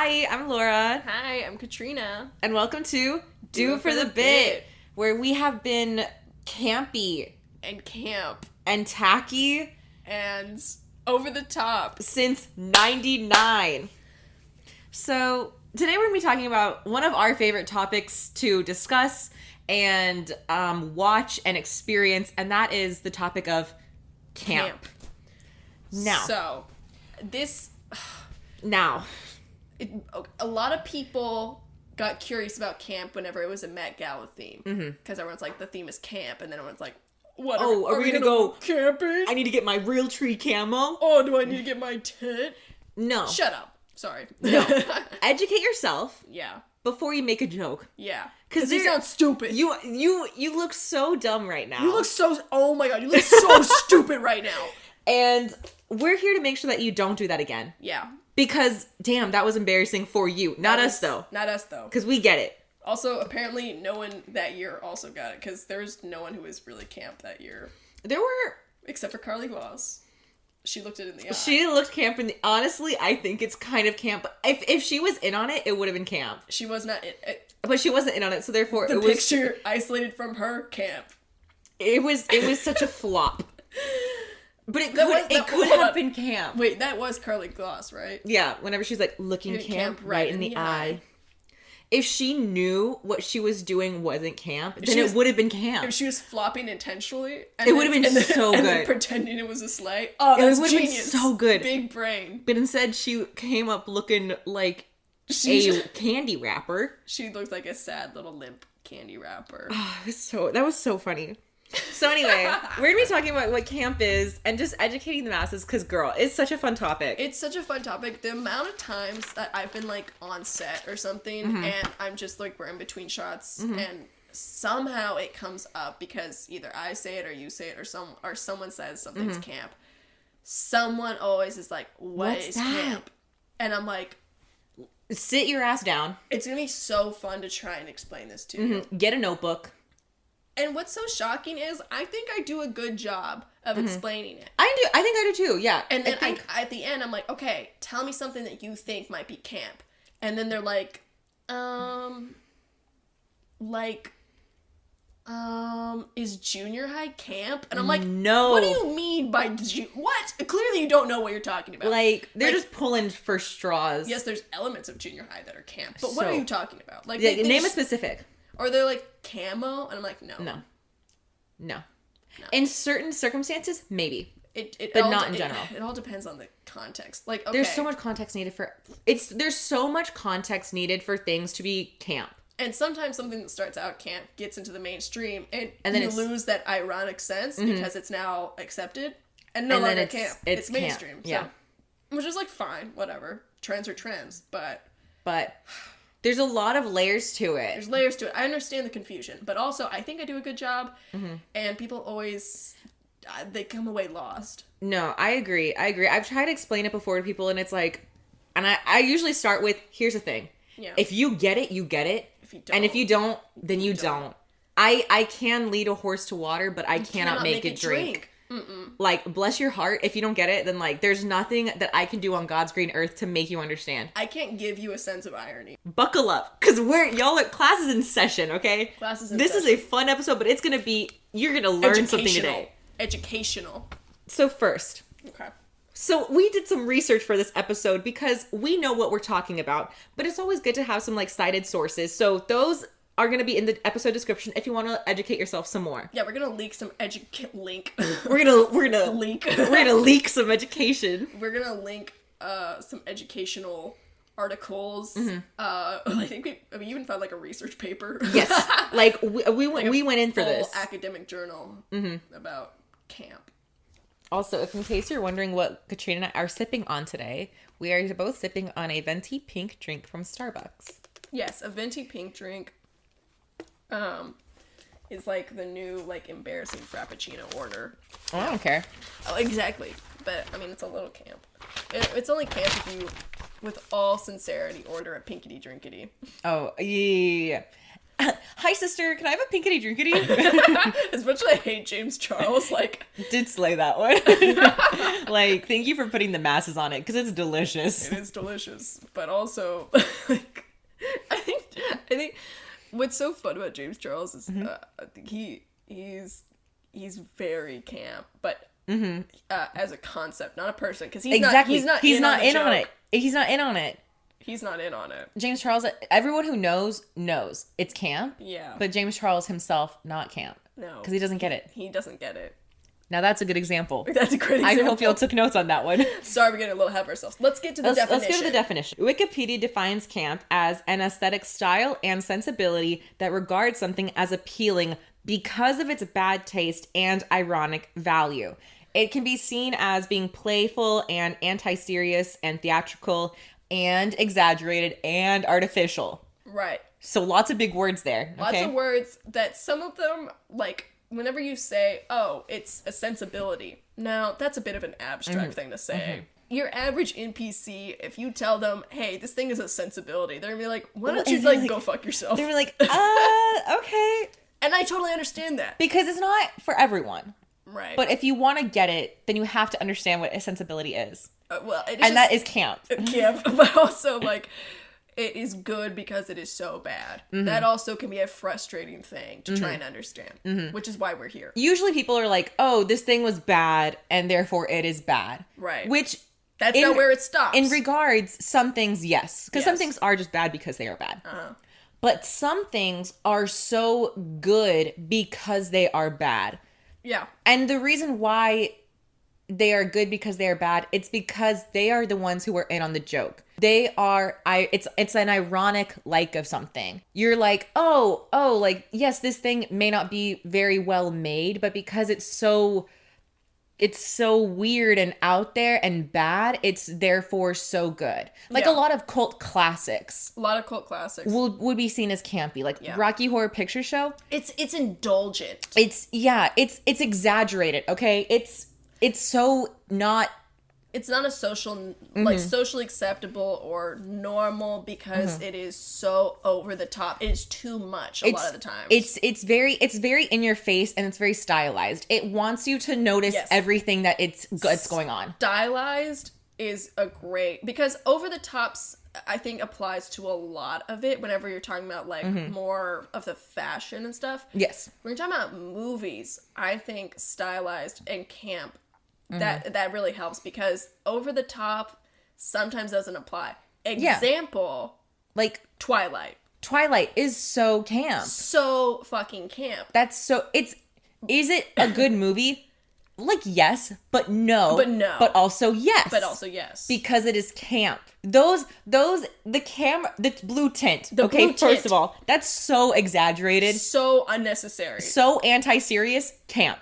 Hi, I'm Laura. Hi, I'm Katrina. And welcome to Do It For The Bit, where we have been campy and camp and tacky and over the top since 99. So today we're going to be talking about one of our favorite topics to discuss and watch and experience, and that is the topic of camp. Now. A lot of people got curious about camp whenever it was a Met Gala theme. Because everyone's like, the theme is camp, and then everyone's like, what? Are we gonna go camping? I need to get my real tree camo. Oh, do I need to get my tent? No. Shut up. Sorry. No. Educate yourself. Yeah. Before you make a joke. Yeah. Because you sound stupid. You look so dumb right now. You look so... Oh my god, you look so stupid right now. And we're here to make sure that you don't do that again. Yeah. Because, damn, that was embarrassing for you. Not us, though. Not us, though. Because we get it. Also, apparently, no one that year also got it. Because there's no one who was really camp that year. There were... Except for Carly Gloss. She looked it in the eye. She looked camp in the... Honestly, I think it's kind of camp. If she was in on it, it would have been camp. She was not in it. But she wasn't in on it, so therefore the picture isolated from her, camp. It was such a flop. But it could have been camp. Wait, that was Carly Gloss, right? Yeah, whenever she's like looking camp right in the eye. If she knew what she was doing wasn't camp, then it would have been camp. If she was flopping intentionally, it would have been so good. And pretending it was a sleigh. Oh, that's genius. It would have been so good. Big brain. But instead, she came up looking like a candy wrapper. She looked like a sad little limp candy wrapper. Oh, that was so funny. So anyway, we're going to be talking about what camp is and just educating the masses because, girl, it's such a fun topic. It's such a fun topic. The amount of times that I've been, like, on set or something and I'm just, like, we're in between shots and somehow it comes up because either I say it or you say it or someone says something's camp. Someone always is like, What's is that? Camp? And I'm like... Sit your ass down. It's going to be so fun to try and explain this to you. Get a notebook. And what's so shocking is I think I do a good job of explaining it. I think I do too, yeah. And then at the end, I'm like, okay, tell me something that you think might be camp. And then they're like, is junior high camp? And I'm like, no. What do you mean by what? Clearly you don't know what you're talking about. Like, they're just pulling for straws. Yes, there's elements of junior high that are camp. But what are you talking about? Like, name a specific. Or they're like, camo? And I'm like, No. In certain circumstances, maybe. But not in general. It all depends on the context. Like, okay. There's so much context needed there's so much context needed for things to be camp. And sometimes something that starts out camp gets into the mainstream and then you lose that ironic sense because it's now accepted and no longer camp. It's mainstream. Camp. Yeah. So, which is like fine, whatever. Trends are trends, but there's a lot of layers to it. There's layers to it. I understand the confusion, but also I think I do a good job and people always they come away lost. No, I agree. I've tried to explain it before to people and it's like, and I usually start with, here's the thing. Yeah. If you get it, you get it. And if you don't, then you don't. I can lead a horse to water, but I cannot make it drink. Like, bless your heart. If you don't get it, then, like, there's nothing that I can do on God's green earth to make you understand. I can't give you a sense of irony. Buckle up, because class is in session, okay? This is a fun episode, but it's going to be, you're going to learn something today. Educational. So first. Okay. So we did some research for this episode because we know what we're talking about, but it's always good to have some, like, cited sources. So those are going to be in the episode description if you want to educate yourself some more. Yeah, we're going to leak some link. We're going to leak. We're going to leak some education. We're going to link some educational articles. I think we even found like a research paper. Yes. Like we went in for this academic journal about camp. Also, if in case you're wondering what Katrina and I are sipping on today, we are both sipping on a venti pink drink from Starbucks. Yes, a venti pink drink is like the new like embarrassing Frappuccino order. Oh, I don't care. Oh, exactly. But I mean, it's a little camp. It's only camp if you, with all sincerity, order a pinkity drinkity. Oh, yeah. Hi, sister. Can I have a pinkity drinkity? As much as I hate James Charles, like... Did slay that one. Like, thank you for putting the masses on it, because it's delicious. It is delicious. But also, like, I think what's so fun about James Charles is I think he's very camp, but as a concept, not a person, because he's not in on it. He's not in on it. He's not in on it. James Charles, everyone who knows it's camp. Yeah. But James Charles himself, not camp. No. Because he doesn't get it. He doesn't get it. Now that's a good example. That's a great example. I hope y'all took notes on that one. Sorry, we're getting a little ahead of ourselves. Let's get to the definition. Let's go to the definition. Wikipedia defines camp as an aesthetic style and sensibility that regards something as appealing because of its bad taste and ironic value. It can be seen as being playful and anti-serious and theatrical and exaggerated and artificial. Right. So lots of big words there. Lots of words that some of them, like, whenever you say, oh, it's a sensibility. Now, that's a bit of an abstract thing to say. Your average NPC, if you tell them, hey, this thing is a sensibility, they're gonna be like, why don't you, like, go fuck yourself? They're like, okay. And I totally understand that. Because it's not for everyone. Right. But if you want to get it, then you have to understand what a sensibility is. Well, that is camp. Camp, but also, like, it is good because it is so bad. That also can be a frustrating thing to try and understand, which is why we're here. Usually people are like, oh, this thing was bad, and therefore it is bad. Right. Which... That's not where it stops. In regards, some things, yes. Because some things are just bad because they are bad. But some things are so good because they are bad. Yeah. And the reason why they are good because they are bad, it's because they are the ones who are in on the joke. They are, it's an ironic like of something. You're like, oh, like, yes, this thing may not be very well made, but because it's so weird and out there and bad, it's therefore so good. Like a lot of cult classics. A lot of cult classics. Would be seen as campy. Like Rocky Horror Picture Show. It's indulgent. It's exaggerated, okay? It's so not... It's not a social, like, socially acceptable or normal because it is so over the top. It is too much a lot of the time. It's very in your face and it's very stylized. It wants you to notice everything that it's going on. Stylized is a great, because over the tops, I think, applies to a lot of it whenever you're talking about, like, more of the fashion and stuff. Yes. When you're talking about movies, I think stylized and camp, that really helps, because over the top sometimes doesn't apply. Example, like Twilight. Twilight is so camp. So fucking camp. That's so... Is it a good movie? Like, yes, but no. But no. But also yes. But also yes. Because it is camp. The blue tint. Blue tint. First of all, that's so exaggerated. So unnecessary. So anti-serious. Camp.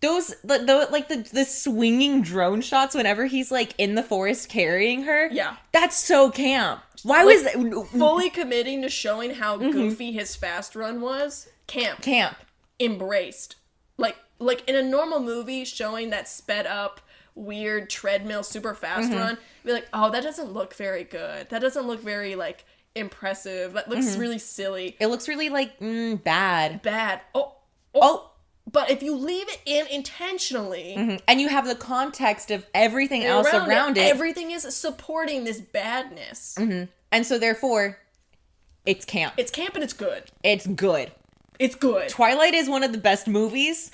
Those, the swinging drone shots whenever he's, like, in the forest carrying her. Yeah. That's so camp. Why like, was that? Fully committing to showing how goofy his fast run was. Camp. Embraced. Like in a normal movie, showing that sped up, weird treadmill, super fast run, be like, oh, that doesn't look very good. That doesn't look very, like, impressive. That looks really silly. It looks really, like, bad. Bad. Oh. But if you leave it in intentionally... And you have the context of everything else around it. Everything is supporting this badness. And so, therefore, it's camp. It's camp and it's good. It's good. Twilight is one of the best movies,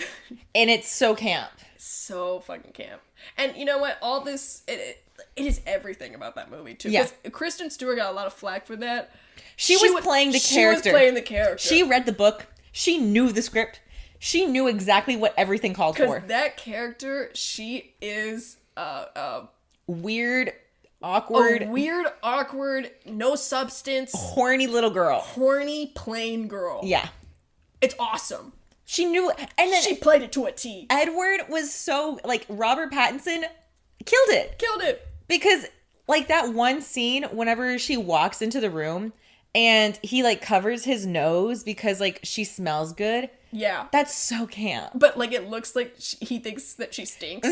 and it's so camp. So fucking camp. And you know what? All this... It is everything about that movie, too. Yeah. Because Kristen Stewart got a lot of flack for that. She was playing the character. She read the book. She knew the script. She knew exactly what everything called for. Because that character, she is weird, awkward. No substance. Horny little girl. Horny, plain girl. Yeah. It's awesome. She knew, and then she played it to a T. Edward was so, like, Robert Pattinson killed it. Because, like, that one scene, whenever she walks into the room, and he, like, covers his nose because, like, she smells good. Yeah. That's so camp. But, like, it looks like he thinks that she stinks.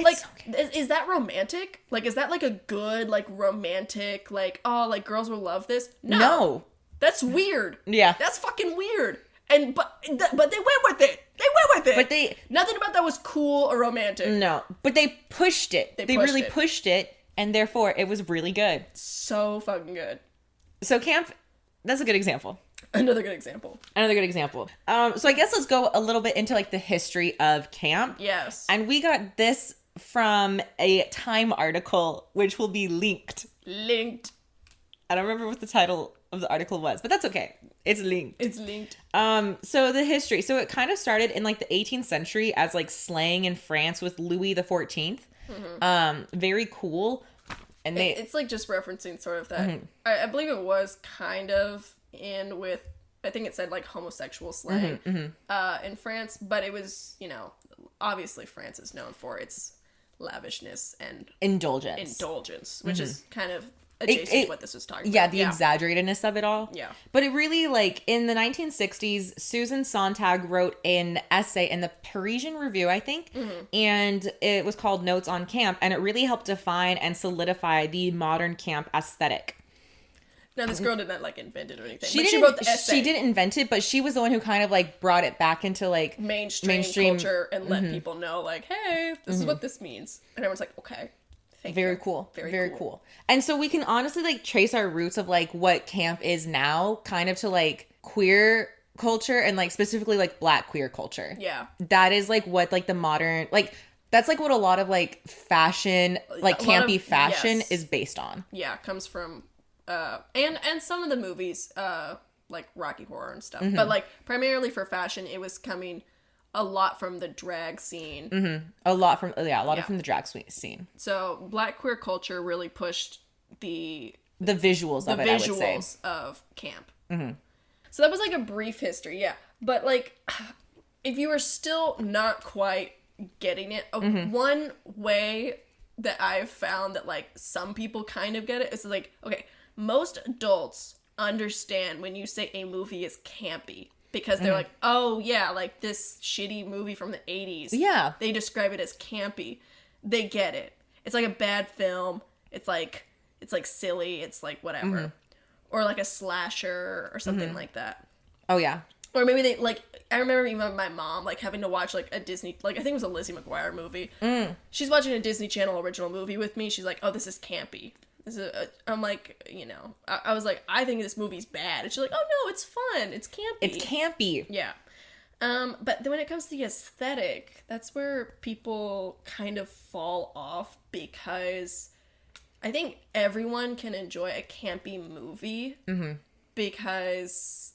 Like, so is that romantic? Like, is that, like, a good, like, romantic, like, oh, like, girls will love this? No. That's weird. Yeah. That's fucking weird. And but they went with it. But nothing about that was cool or romantic. No, but they pushed it. They really pushed it, and therefore it was really good. So fucking good. So camp, that's a good example. Another good example. So I guess let's go a little bit into like the history of camp. Yes. And we got this from a Time article, which will be linked. I don't remember what the title of the article was, but that's okay. It's linked. So the history. So it kind of started in like the 18th century as like slang in France with Louis the 14th. Very cool. And it's like just referencing sort of that. I believe it was kind of in with, I think it said like homosexual slang in France, but it was, you know, obviously France is known for its lavishness and indulgence, which is kind of adjacent to what this was talking about. The exaggeratedness of it all. Yeah. But it really, like, in the 1960s, Susan Sontag wrote an essay in the Parisian Review, I think, and it was called Notes on Camp, and it really helped define and solidify the modern camp aesthetic. Now, this girl didn't, like, invent it or anything. She wrote the essay. She didn't invent it, but she was the one who kind of, like, brought it back into, like, mainstream culture and let people know, like, hey, this is what this means. And everyone's like, okay. Very cool. Very cool. And so we can honestly like trace our roots of like what camp is now kind of to like queer culture and like specifically like Black queer culture. Yeah. That is like what like the modern, like that's like what a lot of like fashion, like campy fashion is based on. Yeah. Comes from, and some of the movies, like Rocky Horror and stuff, but like primarily for fashion, it was coming a lot from the drag scene. A lot from the drag scene. So Black queer culture really pushed the visuals of it, I would say. The visuals of camp. So that was like a brief history, yeah. But like, if you are still not quite getting it, one way that I've found that like some people kind of get it is like, okay, most adults understand when you say a movie is campy. Because they're like, oh, yeah, like this shitty movie from the 80s. Yeah. They describe it as campy. They get it. It's like a bad film. It's like silly. It's like whatever. Or like a slasher or something like that. Oh, yeah. Or maybe they, like, I remember even my mom, like, having to watch, like, a Disney, like, I think it was a Lizzie McGuire movie. She's watching a Disney Channel original movie with me. She's like, oh, this is campy. I'm like, you know, I was like, I think this movie's bad. And she's like, oh no, it's fun. It's campy. Yeah. But then when it comes to the aesthetic, that's where people kind of fall off because I think everyone can enjoy a campy movie because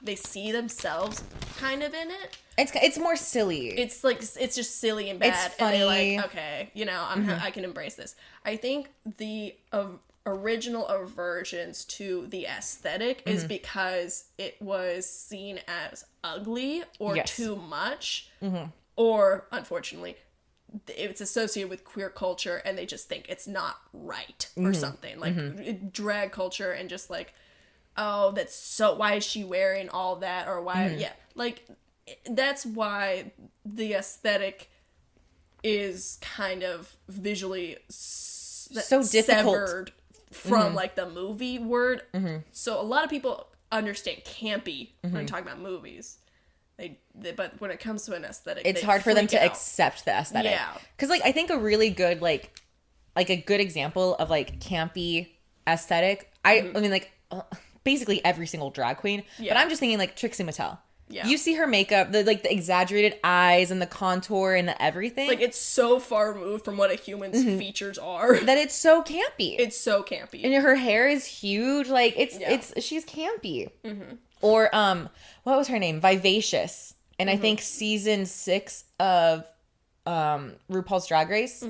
they see themselves kind of in it. It's more silly. It's like it's just silly and bad. It's funny. And they're like, okay, you know, I can embrace this. I think the original aversions to the aesthetic is because it was seen as ugly or too much, or unfortunately, it's associated with queer culture, and they just think it's not right or something like drag culture and just like, oh, that's so. Why is she wearing all that? Or why? Yeah, like. That's why the aesthetic is kind of visually so difficult severed from like the movie word. So a lot of people understand campy when talking about movies. They but when it comes to an aesthetic, it's hard for them to accept the aesthetic. Yeah, because like I think a really good like a good example of like campy aesthetic. I mean like basically every single drag queen. But I'm just thinking like Trixie Mattel. Yeah. You see her makeup, the exaggerated eyes and the contour and the everything. Like, it's so far removed from what a human's features are. That it's so campy. It's so campy. And her hair is huge. Like, she's campy. Or, what was her name? Vivacious. And I think season 6 of RuPaul's Drag Race.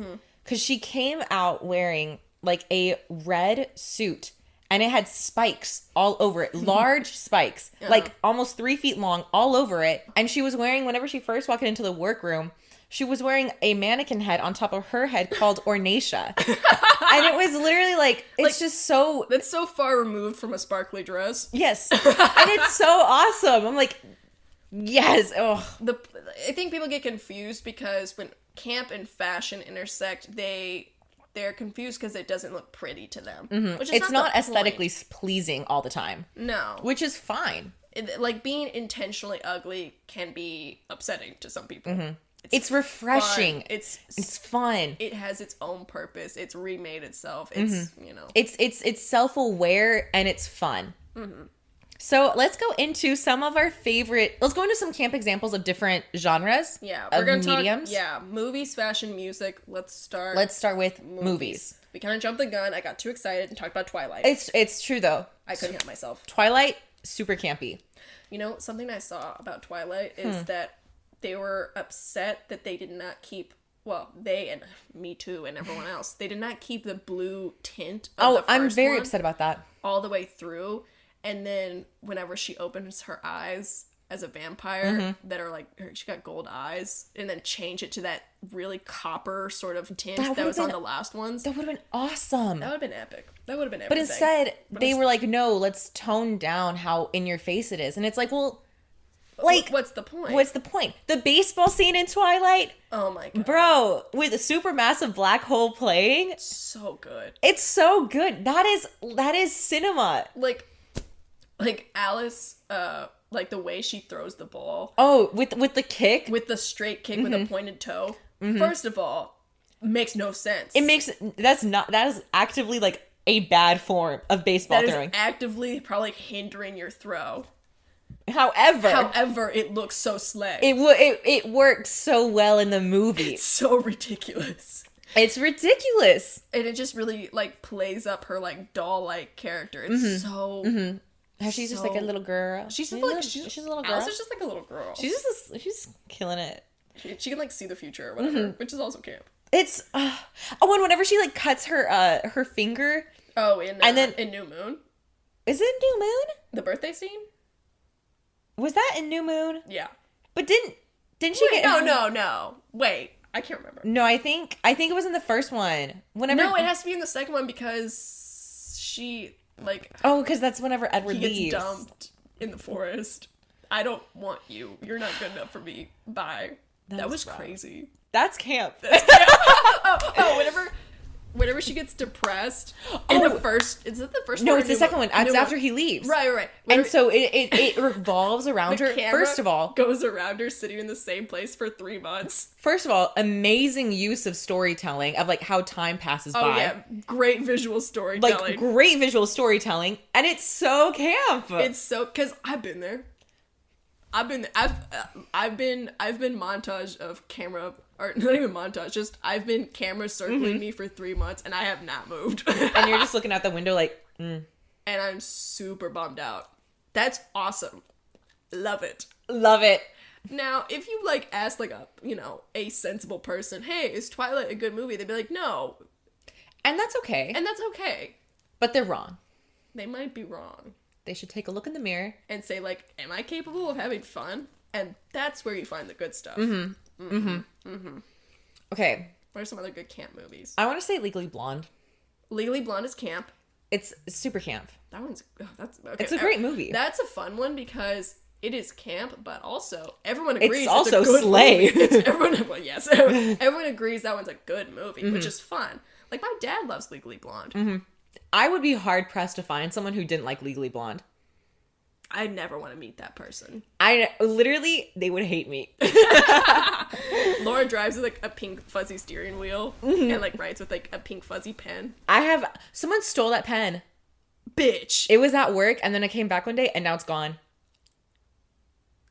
Because she came out wearing, like, a red suit. And it had spikes all over it. Large spikes. Like almost 3 feet long all over it. And she was wearing, whenever she first walked into the workroom, she was wearing a mannequin head on top of her head called Ornacia. And it was literally like, it's just so... That's so far removed from a sparkly dress. Yes. And it's so awesome. I'm like, yes. Oh. I think people get confused because when camp and fashion intersect, they they're confused because it doesn't look pretty to them. Which is not aesthetically pleasing all the time. No. Which is fine. Like, being intentionally ugly can be upsetting to some people. It's refreshing. Fun. It's fun. It has its own purpose. It's remade itself. It's, you know. It's self-aware and it's fun. So let's go into some of our favorite... Let's go into some camp examples of different genres. Yeah. We're going to mediums. Movies, fashion, music. Let's start with movies. We kind of jumped the gun. I got too excited and talked about Twilight. It's true, though. I couldn't help myself. Twilight, super campy. You know, something I saw about Twilight is that they were upset that they did not keep... Well, they and me too and everyone else. They did not keep the blue tint of the first I'm very one upset about that. all the way through. And then whenever she opens her eyes as a vampire that are like, she got gold eyes, and then change it to that really copper sort of tint that was on the last ones. That would have been awesome. That would have been epic. That would have been epic. But instead, they were like, no, let's tone down how in your face it is. And it's like, well, like... What's the point? What's the point? The baseball scene in Twilight? Oh my god. Bro, with a supermassive black hole playing? So good. It's so good. That is cinema. Like Alice, like the way she throws the ball. Oh, with the kick? With the straight kick with a pointed toe. First of all, makes no sense. That is actively like a bad form of baseball throwing. That is actively probably hindering your throw. However, it looks so slay. It works so well in the movie. It's so ridiculous. It's ridiculous. And it just really like plays up her like doll-like character. It's so... She's just like a little girl. She's a little girl. Alice is just like a little girl. She's killing it. She can like see the future or whatever, which is also camp. It's and whenever she like cuts her finger. Oh, in New Moon. Is it New Moon? The birthday scene? Was that in New Moon? Yeah. But didn't she get... No. Wait, I can't remember. No, I think it was in the first one. No, it has to be in the second one because she... Like, because that's whenever Edward leaves. He gets dumped in the forest. I don't want you. You're not good enough for me. Bye. That was crazy. That's camp. Whenever she gets depressed in the first... Is it the first one? No, it's the second one. It's after he leaves. Right. And so it revolves around her. First of all... goes around her sitting in the same place for 3 months. First of all, amazing use of storytelling of like how time passes by. Oh yeah, great visual storytelling. Like great visual storytelling. And it's so camp. It's so... Because I've been there. I've been montage of camera... Or not even montage, just I've been camera circling me for 3 months and I have not moved. And you're just looking out the window like, And I'm super bummed out. That's awesome. Love it. Love it. Now, if you like ask like a sensible person, hey, is Twilight a good movie? They'd be like, no. And that's okay. But they're wrong. They might be wrong. They should take a look in the mirror. And say like, am I capable of having fun? And that's where you find the good stuff. Okay. What are some other good camp movies? I want to say Legally Blonde. Legally Blonde is camp. It's super camp. That one's... that's okay. It's a great movie. That's a fun one because it is camp, but also everyone agrees it's also a good slay. Movie. Everyone agrees that one's a good movie, which is fun. Like, my dad loves Legally Blonde. I would be hard-pressed to find someone who didn't like Legally Blonde. I never want to meet that person. They would hate me. Laura drives with like a pink fuzzy steering wheel and like writes with like a pink fuzzy pen. Someone stole that pen. Bitch. It was at work and then I came back one day and now it's gone.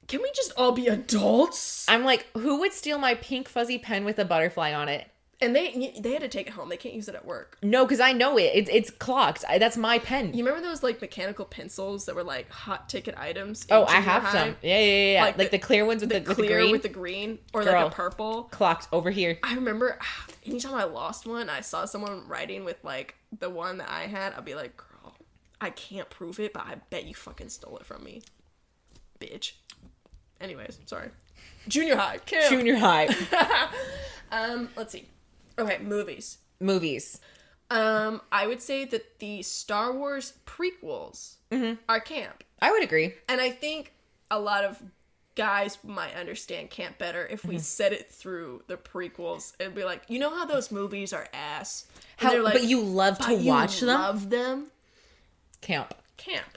Can we just all be adults? I'm like, who would steal my pink fuzzy pen with a butterfly on it? And they had to take it home. They can't use it at work. No, because I know it. It's clocked. That's my pen. You remember those like mechanical pencils that were like hot ticket items? Oh, I have some. Yeah. Like the clear ones with the green. With the green or Girl, like a purple. Clocked over here. I remember anytime I lost one, I saw someone writing with like the one that I had. I'd be like, girl, I can't prove it, but I bet you fucking stole it from me, bitch. Anyways, sorry. Junior high. Kim. Junior high. Let's see. Okay, movies. I would say that the Star Wars prequels are camp. I would agree. And I think a lot of guys might understand camp better if we said it through the prequels and be like, you know how those movies are ass? Like, but you love to watch them? Love them? Camp.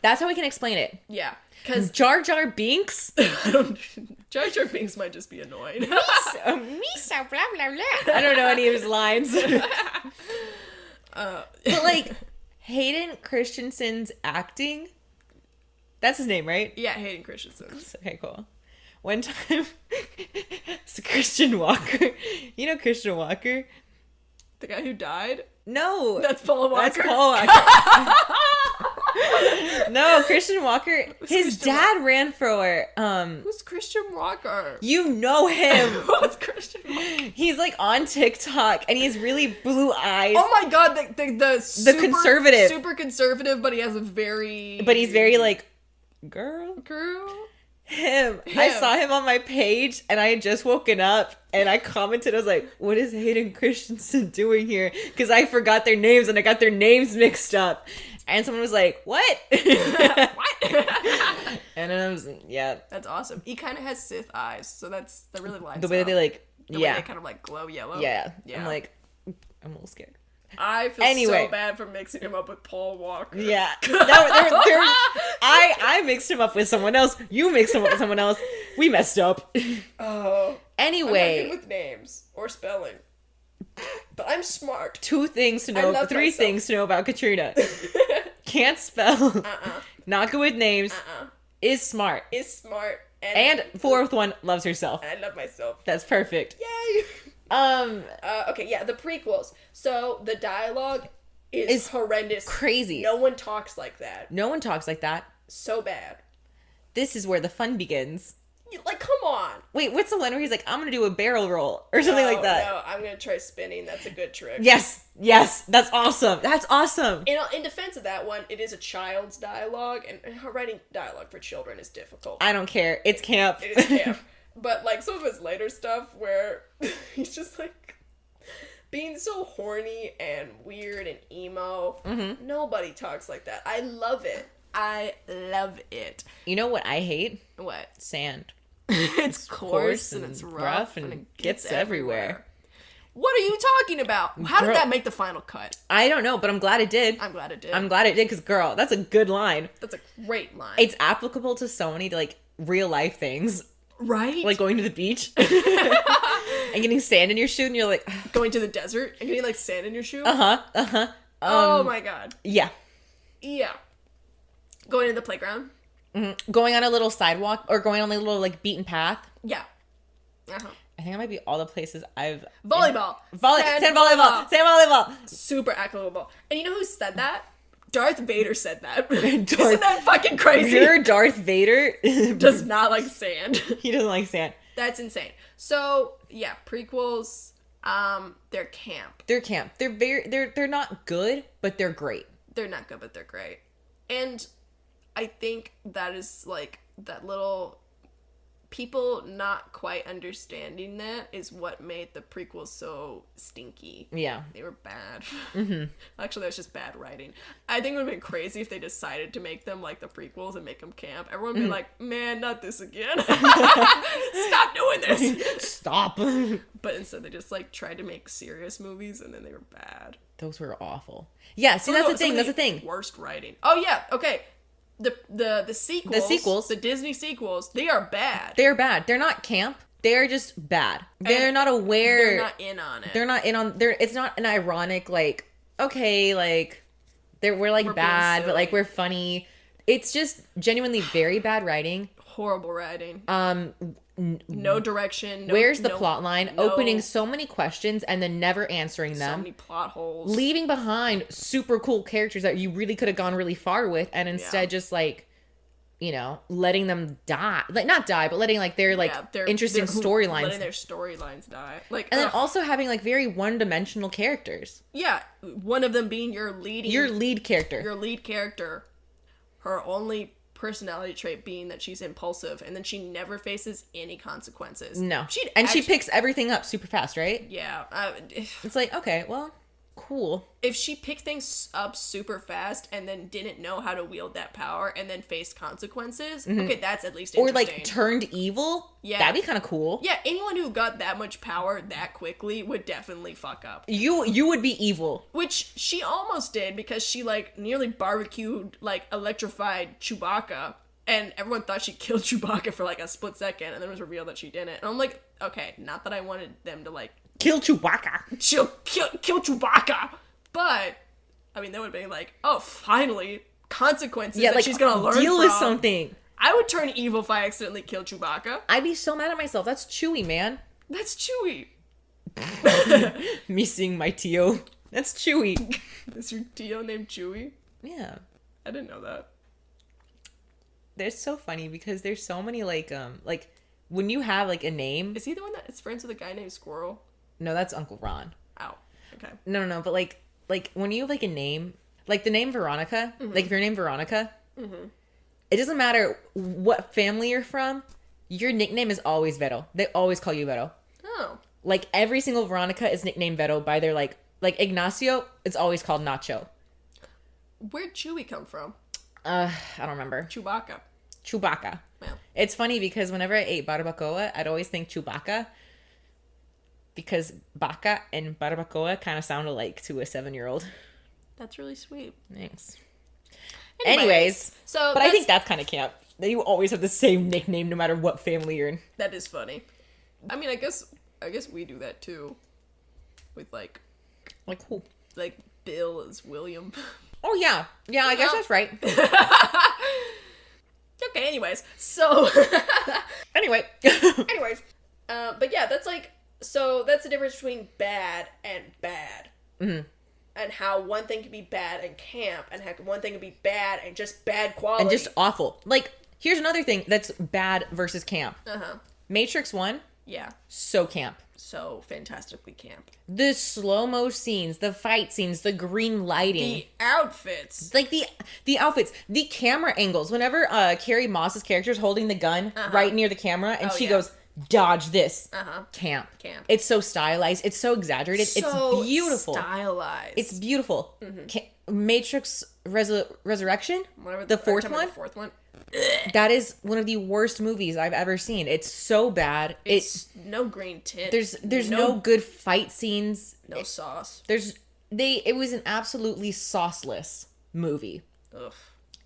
That's how we can explain it. Yeah. Because Jar Jar Binks. Jar Jar Binks might just be annoying. Misa, blah, blah, blah. I don't know any of his lines. But like, Hayden Christensen's acting, that's his name, right? Yeah, Hayden Christensen. Okay, cool. One time, it's Christian Walker. You know Christian Walker? The guy who died? No. That's Paul Walker. That's Paul Walker. No, Christian Walker. His dad ran for Who's Christian Walker? You know him. What's Christian Walker? He's like on TikTok and he's really blue eyes. Oh my god, the conservative. Super conservative, but he has a he's very like girl. Him. I saw him on my page and I had just woken up and I commented, I was like, what is Hayden Christensen doing here? Because I forgot their names and I got their names mixed up. And someone was like, what? What? And then I was, yeah. That's awesome. He kind of has Sith eyes, so that really lines the way up. They like, the way they kind of like glow yellow. Yeah. I'm like, I'm a little scared. I feel so bad for mixing him up with Paul Walker. Yeah. I mixed him up with someone else. You mixed him up with someone else. We messed up. Oh. Anyway. I'm not good with names or spelling. But I'm smart. 3 things to know about Katrina. Can't spell. Not good with names. Is smart. And fourth one, loves herself. I love myself. That's perfect. Yay! Okay, yeah, the prequels. So the dialogue is horrendous. Crazy. No one talks like that. So bad. This is where the fun begins. Like, come on. Wait, what's the one where he's like, I'm gonna do a barrel roll or something like that? No, I'm gonna try spinning. That's a good trick. Yes, that's awesome. In defense of that one, it is a child's dialogue, and writing dialogue for children is difficult. I don't care. It's camp. It is camp. But, like, some of his later stuff where he's just, like, being so horny and weird and emo. Mm-hmm. Nobody talks like that. I love it. You know what I hate? What? Sand. It's coarse and it's rough and it gets everywhere. What are you talking about? How did that make the final cut? I don't know, but I'm glad it did. I'm glad it did because, girl, that's a good line. That's a great line. It's applicable to so many, like, real life things. Right? Like going to the beach and getting sand in your shoe and you're like... Going to the desert and getting, like, sand in your shoe? Oh, my God. Yeah. Going to the playground? Mm-hmm. Going on a little sidewalk or going on a little, like, beaten path? Yeah. I think that might be all the places I've... Volleyball. Sand volleyball. Super applicable. And you know who said that? Darth Vader said that. Isn't that fucking crazy? Your Darth Vader does not like sand. He doesn't like sand. That's insane. So, yeah, prequels, they're camp. They're not good, but they're great. They're not good, but they're great. And I think that is, like, that little... People not quite understanding that is what made the prequels so stinky. Yeah. They were bad. Mm-hmm. Actually, that was just bad writing. I think it would have been crazy if they decided to make them like the prequels and make them camp. Everyone would be like, man, not this again. Stop doing this. Stop. But instead they just like tried to make serious movies and then they were bad. Those were awful. Yeah, see, that's the thing. Worst writing. Oh, yeah, okay. The sequels, the Disney sequels, they are bad. They're bad. They're not camp. They're just bad. They're not aware. They're not in on it. It's not an ironic, like, okay, like, we're bad, but, like, we're funny. It's just genuinely very bad writing. Horrible writing. No direction. Where's the plot line? Opening so many questions and then never answering them. So many plot holes. Leaving behind super cool characters that you really could have gone really far with, and instead just like, you know, letting them die. Like not die, but letting like their interesting storylines. Letting their storylines die. Like, and then also having like very one-dimensional characters. Yeah, one of them being your lead character. Her only personality trait being that she's impulsive, and then she never faces any consequences. No. She picks everything up super fast, right? Yeah. It's like, okay, well, cool. If she picked things up super fast and then didn't know how to wield that power and then faced consequences, okay, that's at least interesting. Or like turned evil. Yeah, that'd be kind of cool. Yeah, anyone who got that much power that quickly would definitely fuck up. You would be evil, which she almost did because she like nearly barbecued, like electrified Chewbacca. And everyone thought she killed Chewbacca for like a split second, and then it was revealed that she didn't. And I'm like, okay, not that I wanted them to like kill Chewbacca. Kill Chewbacca. But I mean, they would be like, oh, finally, consequences that like, she's gonna learn deal with something. I would turn evil if I accidentally killed Chewbacca. I'd be so mad at myself. That's Chewie, man. That's Chewie. Me seeing my Tio. That's Chewie. Is your Tio named Chewie? Yeah. I didn't know that. They're so funny because there's so many like when you have like a name. Is he the one that is friends with a guy named Squirrel? No, that's Uncle Ron. Oh, okay. No, but like when you have like a name, like the name Veronica, like if you're named Veronica, it doesn't matter what family you're from, your nickname is always Vero. They always call you Vero. Oh. Like every single Veronica is nicknamed Vero by their like Ignacio, it's always called Nacho. Where'd Chewie come from? I don't remember. Chewbacca. Yeah. It's funny because whenever I ate barbacoa, I'd always think Chewbacca. Because baka and barbacoa kind of sound alike to a 7-year-old. That's really sweet. Thanks. Anyways, but I think that's kind of camp. That you always have the same nickname no matter what family you're in. That is funny. I mean, I guess we do that too. With like who? Like Bill is William. Oh yeah. Yeah, I guess that's right. Okay, anyways. So Anyways. But yeah, that's like, so that's the difference between bad and bad. Mm-hmm. And how one thing can be bad and camp, and how one thing can be bad and just bad quality. And just awful. Like, here's another thing that's bad versus camp. Matrix 1. Yeah. So camp. So fantastically camp. The slow-mo scenes, the fight scenes, the green lighting. The outfits. Like, the outfits. The camera angles. Whenever Carrie Moss's character is holding the gun right near the camera, and she goes, dodge this. Camp. It's so stylized. It's so exaggerated. So it's beautiful. Stylized. It's beautiful. Matrix Resurrection? Whatever the fourth one? The fourth one. That is one of the worst movies I've ever seen. It's so bad. It's no green tint. There's no good fight scenes. No sauce. It was an absolutely sauceless movie. Ugh.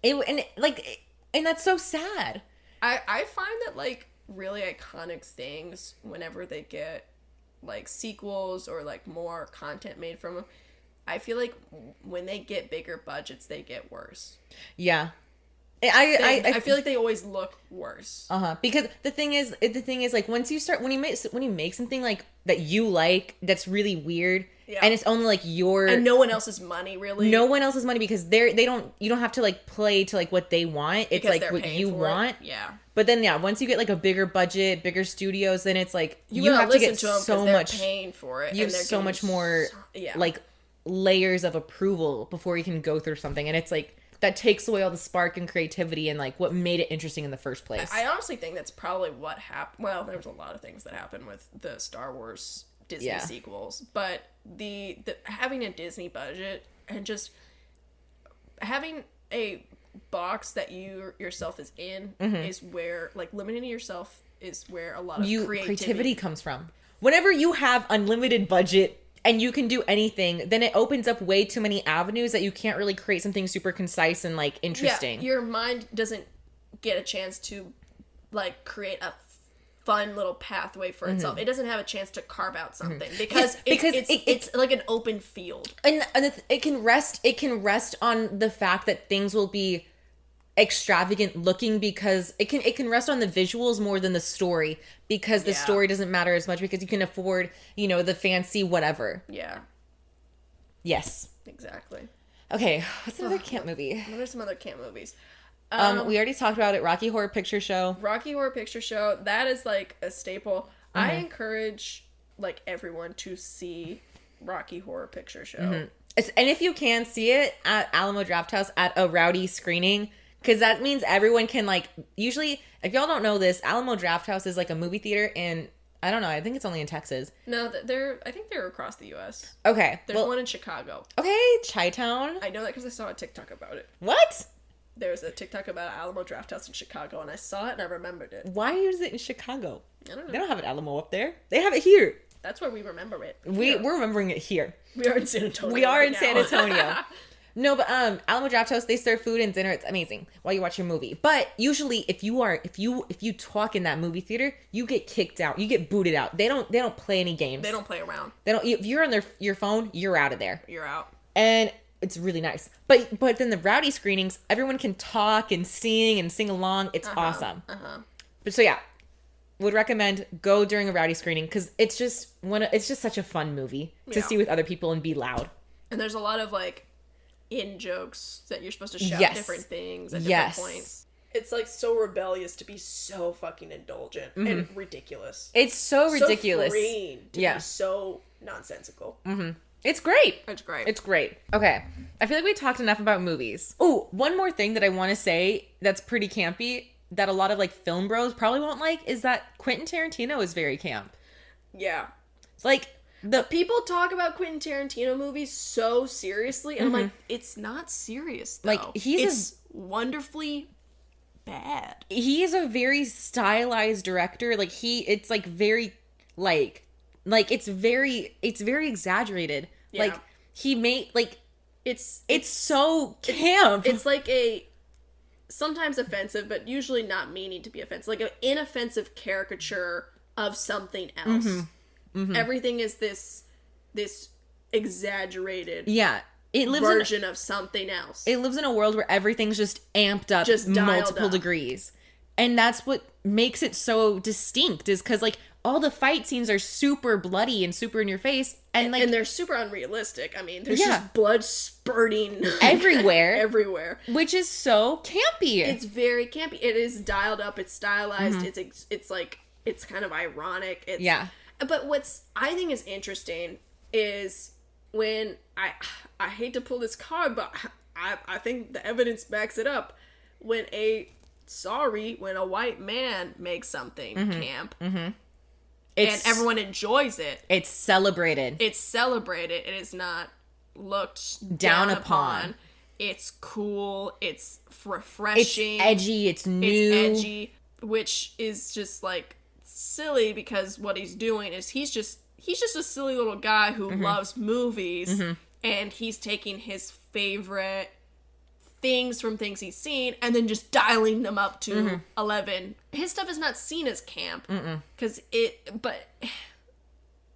And that's so sad. I find that like really iconic things, whenever they get like sequels or like more content made from them, I feel like when they get bigger budgets, they get worse. Yeah. I feel like they always look worse. Because the thing is like when you make something like that you like that's really weird, and it's only like and no one else's money, really. No one else's money, because you don't have to like play to like what they want. It's because like what you want. Yeah. But then once you get like a bigger budget, bigger studios, then it's like you have to get so much paying for it. You have so much more like layers of approval before you can go through something, and it's like that takes away all the spark and creativity and like what made it interesting in the first place. I honestly think that's probably what happened. Well, there was a lot of things that happened with the Star Wars Disney sequels, but the having a Disney budget and just having a box that you yourself is in is where, like, limiting yourself is where a lot of creativity comes from. Whenever you have unlimited budget and you can do anything, then it opens up way too many avenues that you can't really create something super concise and like interesting. Yeah, your mind doesn't get a chance to like create a fun little pathway for itself. It doesn't have a chance to carve out something because it's like an open field. And it can rest on the fact that things will be extravagant looking, because it can rest on the visuals more than the story, because the story doesn't matter as much because you can afford, the fancy whatever. Yeah. Yes. Exactly. Okay, what's another camp movie? What are some other camp movies? We already talked about it. Rocky Horror Picture Show. Rocky Horror Picture Show. That is like a staple. I encourage like everyone to see Rocky Horror Picture Show. And if you can, see it at Alamo Drafthouse at a rowdy screening, because that means everyone can like, usually, if y'all don't know this, Alamo Drafthouse is like a movie theater in I don't know. I think it's only in Texas. No, I think they're across the U.S. Okay. There's one in Chicago. Okay, Chi-Town. I know that because I saw a TikTok about it. What? There was a TikTok about Alamo Drafthouse in Chicago, and I saw it and I remembered it. Why is it in Chicago? I don't know. They don't have an Alamo up there. They have it here. That's where we remember it. We're remembering it here. We are in San Antonio. We are in San Antonio. No, but Alamo Drafthouse, they serve food and dinner. It's amazing while you watch your movie. But usually, if you talk in that movie theater, you get kicked out. You get booted out. They don't play any games. They don't play around. They don't. If you're on your phone, you're out of there. You're out. And it's really nice. But then the rowdy screenings, everyone can talk and sing along. It's awesome. But so yeah, would recommend go during a rowdy screening because it's just such a fun movie to see with other people and be loud. And there's a lot of like in jokes that you're supposed to shout different things at different points. It's like so rebellious to be so fucking indulgent and ridiculous. It's so ridiculous. So freeing to be so nonsensical. It's great. It's great. It's great. Okay. I feel like we talked enough about movies. Oh, one more thing that I want to say that's pretty campy that a lot of like film bros probably won't like is that Quentin Tarantino is very camp. Yeah. It's like the people talk about Quentin Tarantino movies so seriously, and I'm like, it's not serious though. Like it's wonderfully bad. He is a very stylized director. Like it's like very like it's very exaggerated. Yeah. Like he made like it's so camp. It's like a sometimes offensive, but usually not meaning to be offensive. Like an inoffensive caricature of something else. Everything is this exaggerated version of something else. It lives in a world where everything's just amped up, just multiple degrees. And that's what makes it so distinct is because like all the fight scenes are super bloody and super in your face. And they're super unrealistic. I mean, there's just blood spurting everywhere. everywhere. Which is so campy. It's very campy. It is dialed up. It's stylized. It's like, it's kind of ironic. But what's I think is interesting is when I hate to pull this card, but I think the evidence backs it up. When a white man makes something camp, and everyone enjoys it, it's celebrated. It is not looked down upon. It's cool. It's refreshing. It's edgy. It's new. Which is just like silly because what he's doing is he's just a silly little guy who loves movies and he's taking his favorite things from things he's seen and then just dialing them up to 11. His stuff is not seen as camp but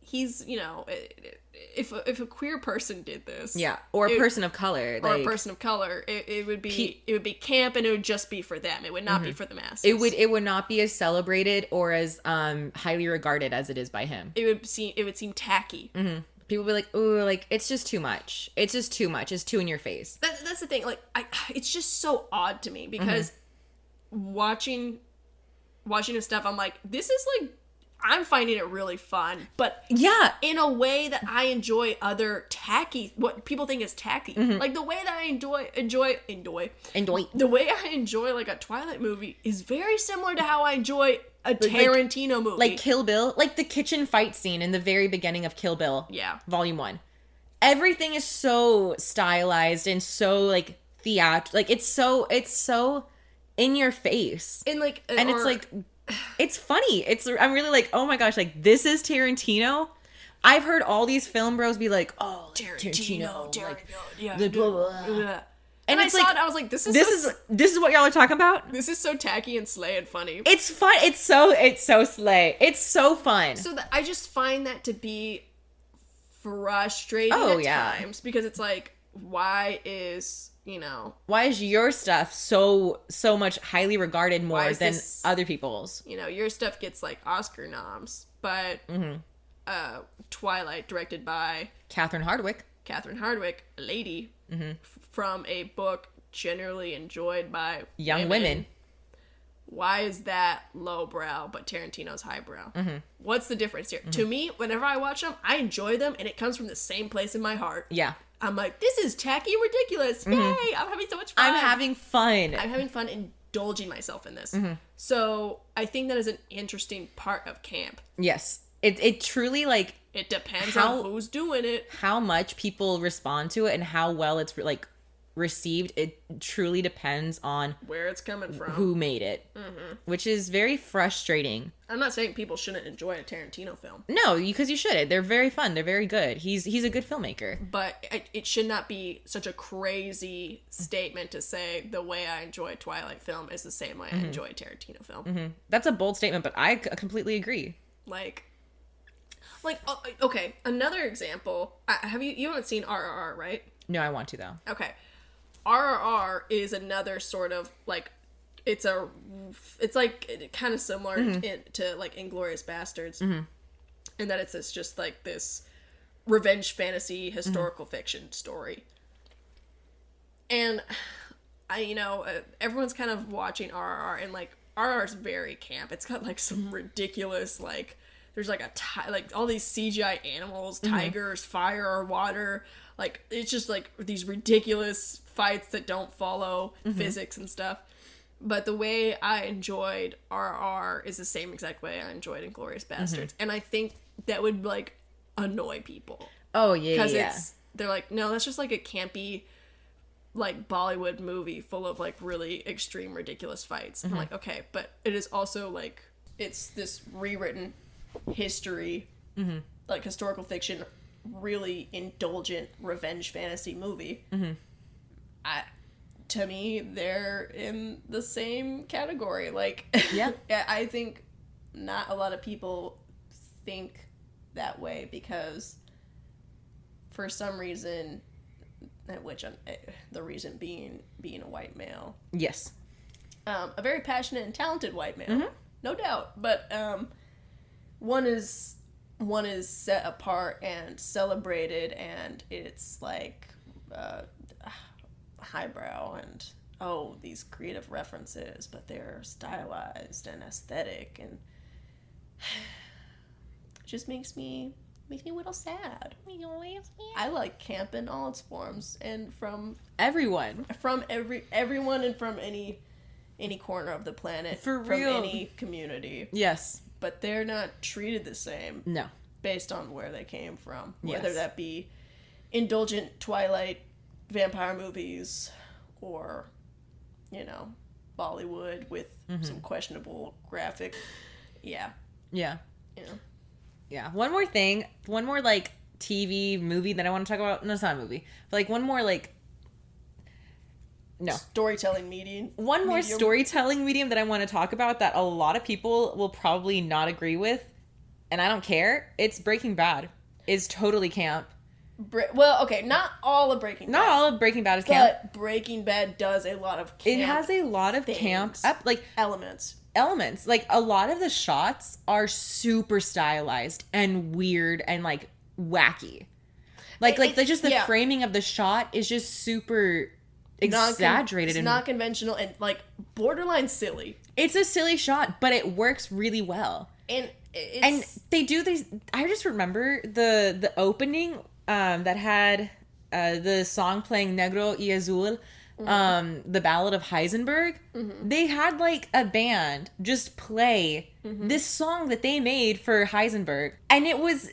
he's, you know, if a queer person did this, or a person of color, it would be camp, and it would just be for them. It would not be for the masses. It would not be as celebrated or as highly regarded as it is by him. It would seem tacky. People would be like, "Ooh, like it's just too much. It's just too much. It's too in your face." That's the thing. Like, it's just so odd to me because watching his stuff, I'm like, this is like. I'm finding it really fun, but in a way that I enjoy other tacky, what people think is tacky. Like the way that I enjoy the way I enjoy like a Twilight movie is very similar to how I enjoy a Tarantino movie. Like Kill Bill, like the kitchen fight scene in the very beginning of Kill Bill. Volume 1. Everything is so stylized and so like theatrical. Like it's so in your face. It's like it's funny. I'm really like, oh my gosh, like this is Tarantino. I've heard all these film bros be like, oh, Tarantino, like, blah, blah, blah. And I saw it, I was like, this is what y'all are talking about. This is so tacky and slay and funny. It's fun. It's so slay. It's so fun. So I just find that to be frustrating at times because it's like, why is your stuff so much highly regarded more than other people's? Your stuff gets like Oscar noms, but Twilight, directed by Catherine Hardwicke, a lady from a book generally enjoyed by young women. Why is that lowbrow, but Tarantino's highbrow? What's the difference here? To me, whenever I watch them, I enjoy them, and it comes from the same place in my heart. I'm like, this is tacky and ridiculous. Yay! I'm having so much fun. I'm having fun and indulging myself in this. So I think that is an interesting part of camp. Yes. It truly, like... It depends on who's doing it. How much people respond to it and how well it's, like, received. It truly depends on... where it's coming from. Who made it. Which is very frustrating. I'm not saying people shouldn't enjoy a Tarantino film. No, because you shouldn't. They're very fun. They're very good. He's a good filmmaker. But it should not be such a crazy statement to say the way I enjoy a Twilight film is the same way I enjoy a Tarantino film. That's a bold statement, but I completely agree. Like, okay, another example. You haven't seen RRR, right? No, I want to, though. Okay. RRR is another sort of, like, it's like kind of similar to like Inglourious Bastards, in that it's just like this revenge fantasy historical fiction story. And everyone's kind of watching RRR, and like RRR is very camp. It's got like some ridiculous, like, there's like like all these CGI animals, tigers, fire or water. Like, it's just like these ridiculous fights that don't follow physics and stuff. But the way I enjoyed RR is the same exact way I enjoyed Inglourious Bastards. And I think that would, like, annoy people. Oh, yeah, Because they're like, no, that's just like a campy, like, Bollywood movie full of, like, really extreme, ridiculous fights. I'm like, okay, but it is also, like, it's this rewritten history, like, historical fiction, really indulgent revenge fantasy movie. To me, they're in the same category. Like, yeah. I think not a lot of people think that way because for some reason, the reason being a white male. Yes. A very passionate and talented white male, no doubt. But one is set apart and celebrated, and it's like highbrow and these creative references, but they're stylized and aesthetic, and it just makes me a little sad. I like camp in all its forms, and from everyone, and from any corner of the planet, for from real, any community. Yes, but they're not treated the same. No, based on where they came from, whether that be indulgent Twilight vampire movies or, Bollywood with some questionable graphic. Yeah. One more like TV movie that I want to talk about. No, it's not a movie. But like one more like storytelling medium. One more storytelling medium that I want to talk about that a lot of people will probably not agree with, and I don't care. It's Breaking Bad. It's totally camp. Well, okay, not all of Breaking Bad. Not all of Breaking Bad is camp. But Breaking Bad does a lot of camp. It has a lot of camp, like elements. Like a lot of the shots are super stylized and weird and like wacky. Like the framing of the shot is just super exaggerated. It's not conventional and like borderline silly. It's a silly shot, but it works really well. And they do these. I just remember the opening that had the song playing Negro y Azul, the Ballad of Heisenberg. They had like a band just play this song that they made for Heisenberg, and it was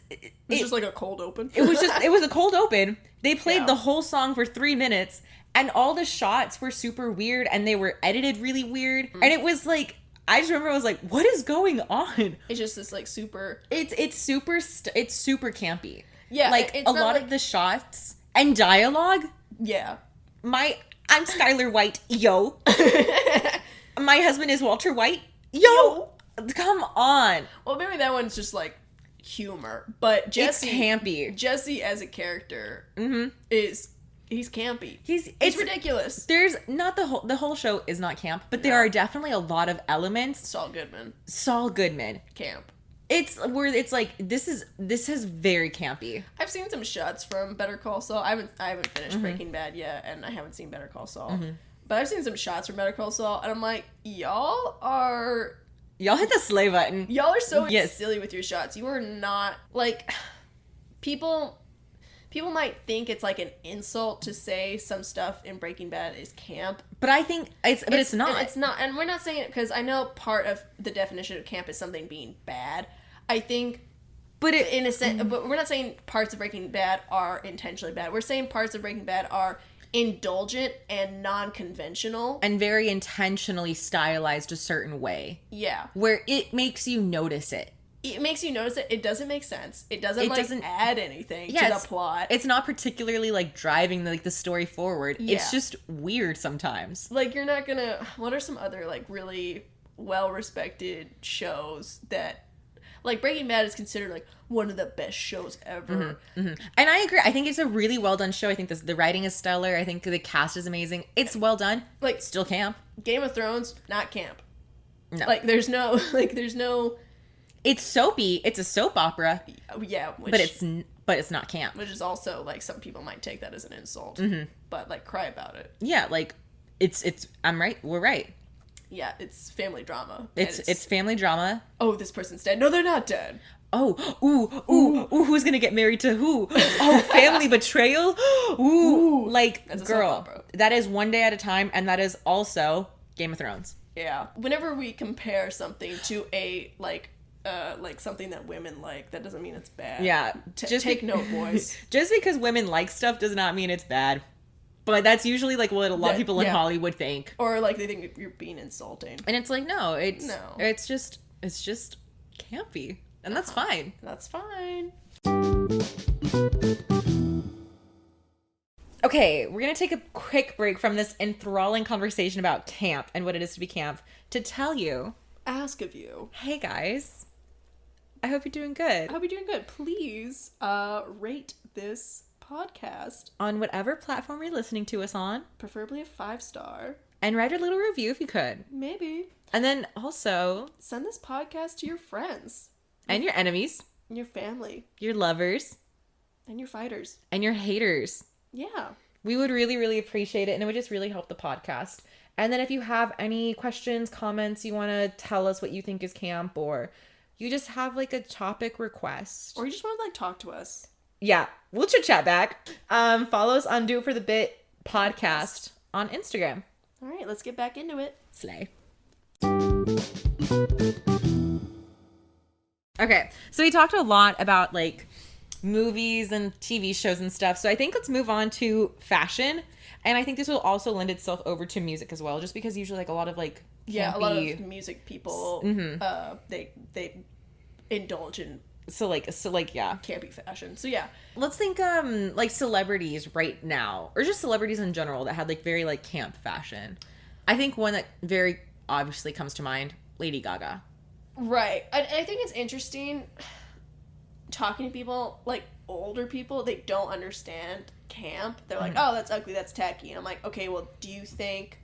just like a cold open. It was a cold open. They played the whole song for 3 minutes, and all the shots were super weird, and they were edited really weird, and it was like, I just remember I was like, what is going on? It's just this like super. It's super campy. Yeah, like it's a lot of the shots and dialogue. Yeah, I'm Skylar White. Yo, my husband is Walter White. Yo, come on. Well, maybe that one's just like humor, but Jesse, it's campy. Jesse as a character he's campy. He's ridiculous. There's not the whole show is not camp, but there are definitely a lot of elements. Saul Goodman. Camp. It's where it's like this is very campy. I've seen some shots from Better Call Saul. I haven't finished Breaking Bad yet, and I haven't seen Better Call Saul. But I've seen some shots from Better Call Saul, and I'm like, y'all hit the slay button. Y'all are so silly with your shots. You are not like people people might think it's like an insult to say some stuff in Breaking Bad is camp. But I think it's not. It's not. And we're not saying it because I know part of the definition of camp is something being bad. I think, but in a sense, but we're not saying parts of Breaking Bad are intentionally bad. We're saying parts of Breaking Bad are indulgent and non-conventional. And very intentionally stylized a certain way. Yeah. Where it makes you notice it. It makes you notice it. It doesn't make sense. It doesn't add anything to the plot. It's not particularly, like, driving, the story forward. Yeah. It's just weird sometimes. Like, you're not gonna... What are some other, like, really well-respected shows that... Like, Breaking Bad is considered, like, one of the best shows ever. Mm-hmm. Mm-hmm. And I agree. I think it's a really well-done show. I think the writing is stellar. I think the cast is amazing. It's well done. Like, still camp. Game of Thrones, not camp. No. Like, there's no... It's soapy. It's a soap opera. Yeah. But it's not camp. Which is also, like, some people might take that as an insult. Mm-hmm. But, like, cry about it. Yeah, like, it's I'm right. We're right. Yeah, it's family drama. It's family drama. Oh, this person's dead. No, they're not dead. Oh, ooh, who's gonna get married to who? Oh, family betrayal? Ooh. Like, that's girl, that is one day at a time, and that is also Game of Thrones. Yeah. Whenever we compare something to a, like something that women like, that doesn't mean it's bad. Yeah. Just take note, boys. Just because women like stuff does not mean it's bad. But that's usually, like, what a lot of people in Hollywood think. Or, like, they think you're being insulting. And it's like, no, it's just campy. And that's fine. That's fine. Okay, we're going to take a quick break from this enthralling conversation about camp and what it is to be camp to tell you. Ask of you. Hey, guys. I hope you're doing good. I hope you're doing good. Please rate this podcast on whatever platform you're listening to us on. Preferably a 5-star. And write a little review if you could. Maybe. And then also... send this podcast to your friends. And your enemies. Your family. Your lovers. And your fighters. And your haters. Yeah. We would really, really appreciate it. And it would just really help the podcast. And then if you have any questions, comments, you want to tell us what you think is camp, or you just have, like, a topic request. Or you just want to, like, talk to us. Yeah. We'll chat back. Follow us on Do It For The Bit podcast on Instagram. All right, let's get back into it. Slay. Okay, so we talked a lot about, like, movies and TV shows and stuff. So I think let's move on to fashion. And I think this will also lend itself over to music as well, just because usually, like, a lot of, like, campy... a lot of music people, they indulge in... So like, yeah. campy fashion. So, yeah. Let's think, like, celebrities right now, or just celebrities in general that had, like, very, like, camp fashion. I think one that very obviously comes to mind, Lady Gaga. Right. I think it's interesting talking to people, like, older people, they don't understand camp. They're like, oh, that's ugly, that's tacky. And I'm like, okay, well, did you think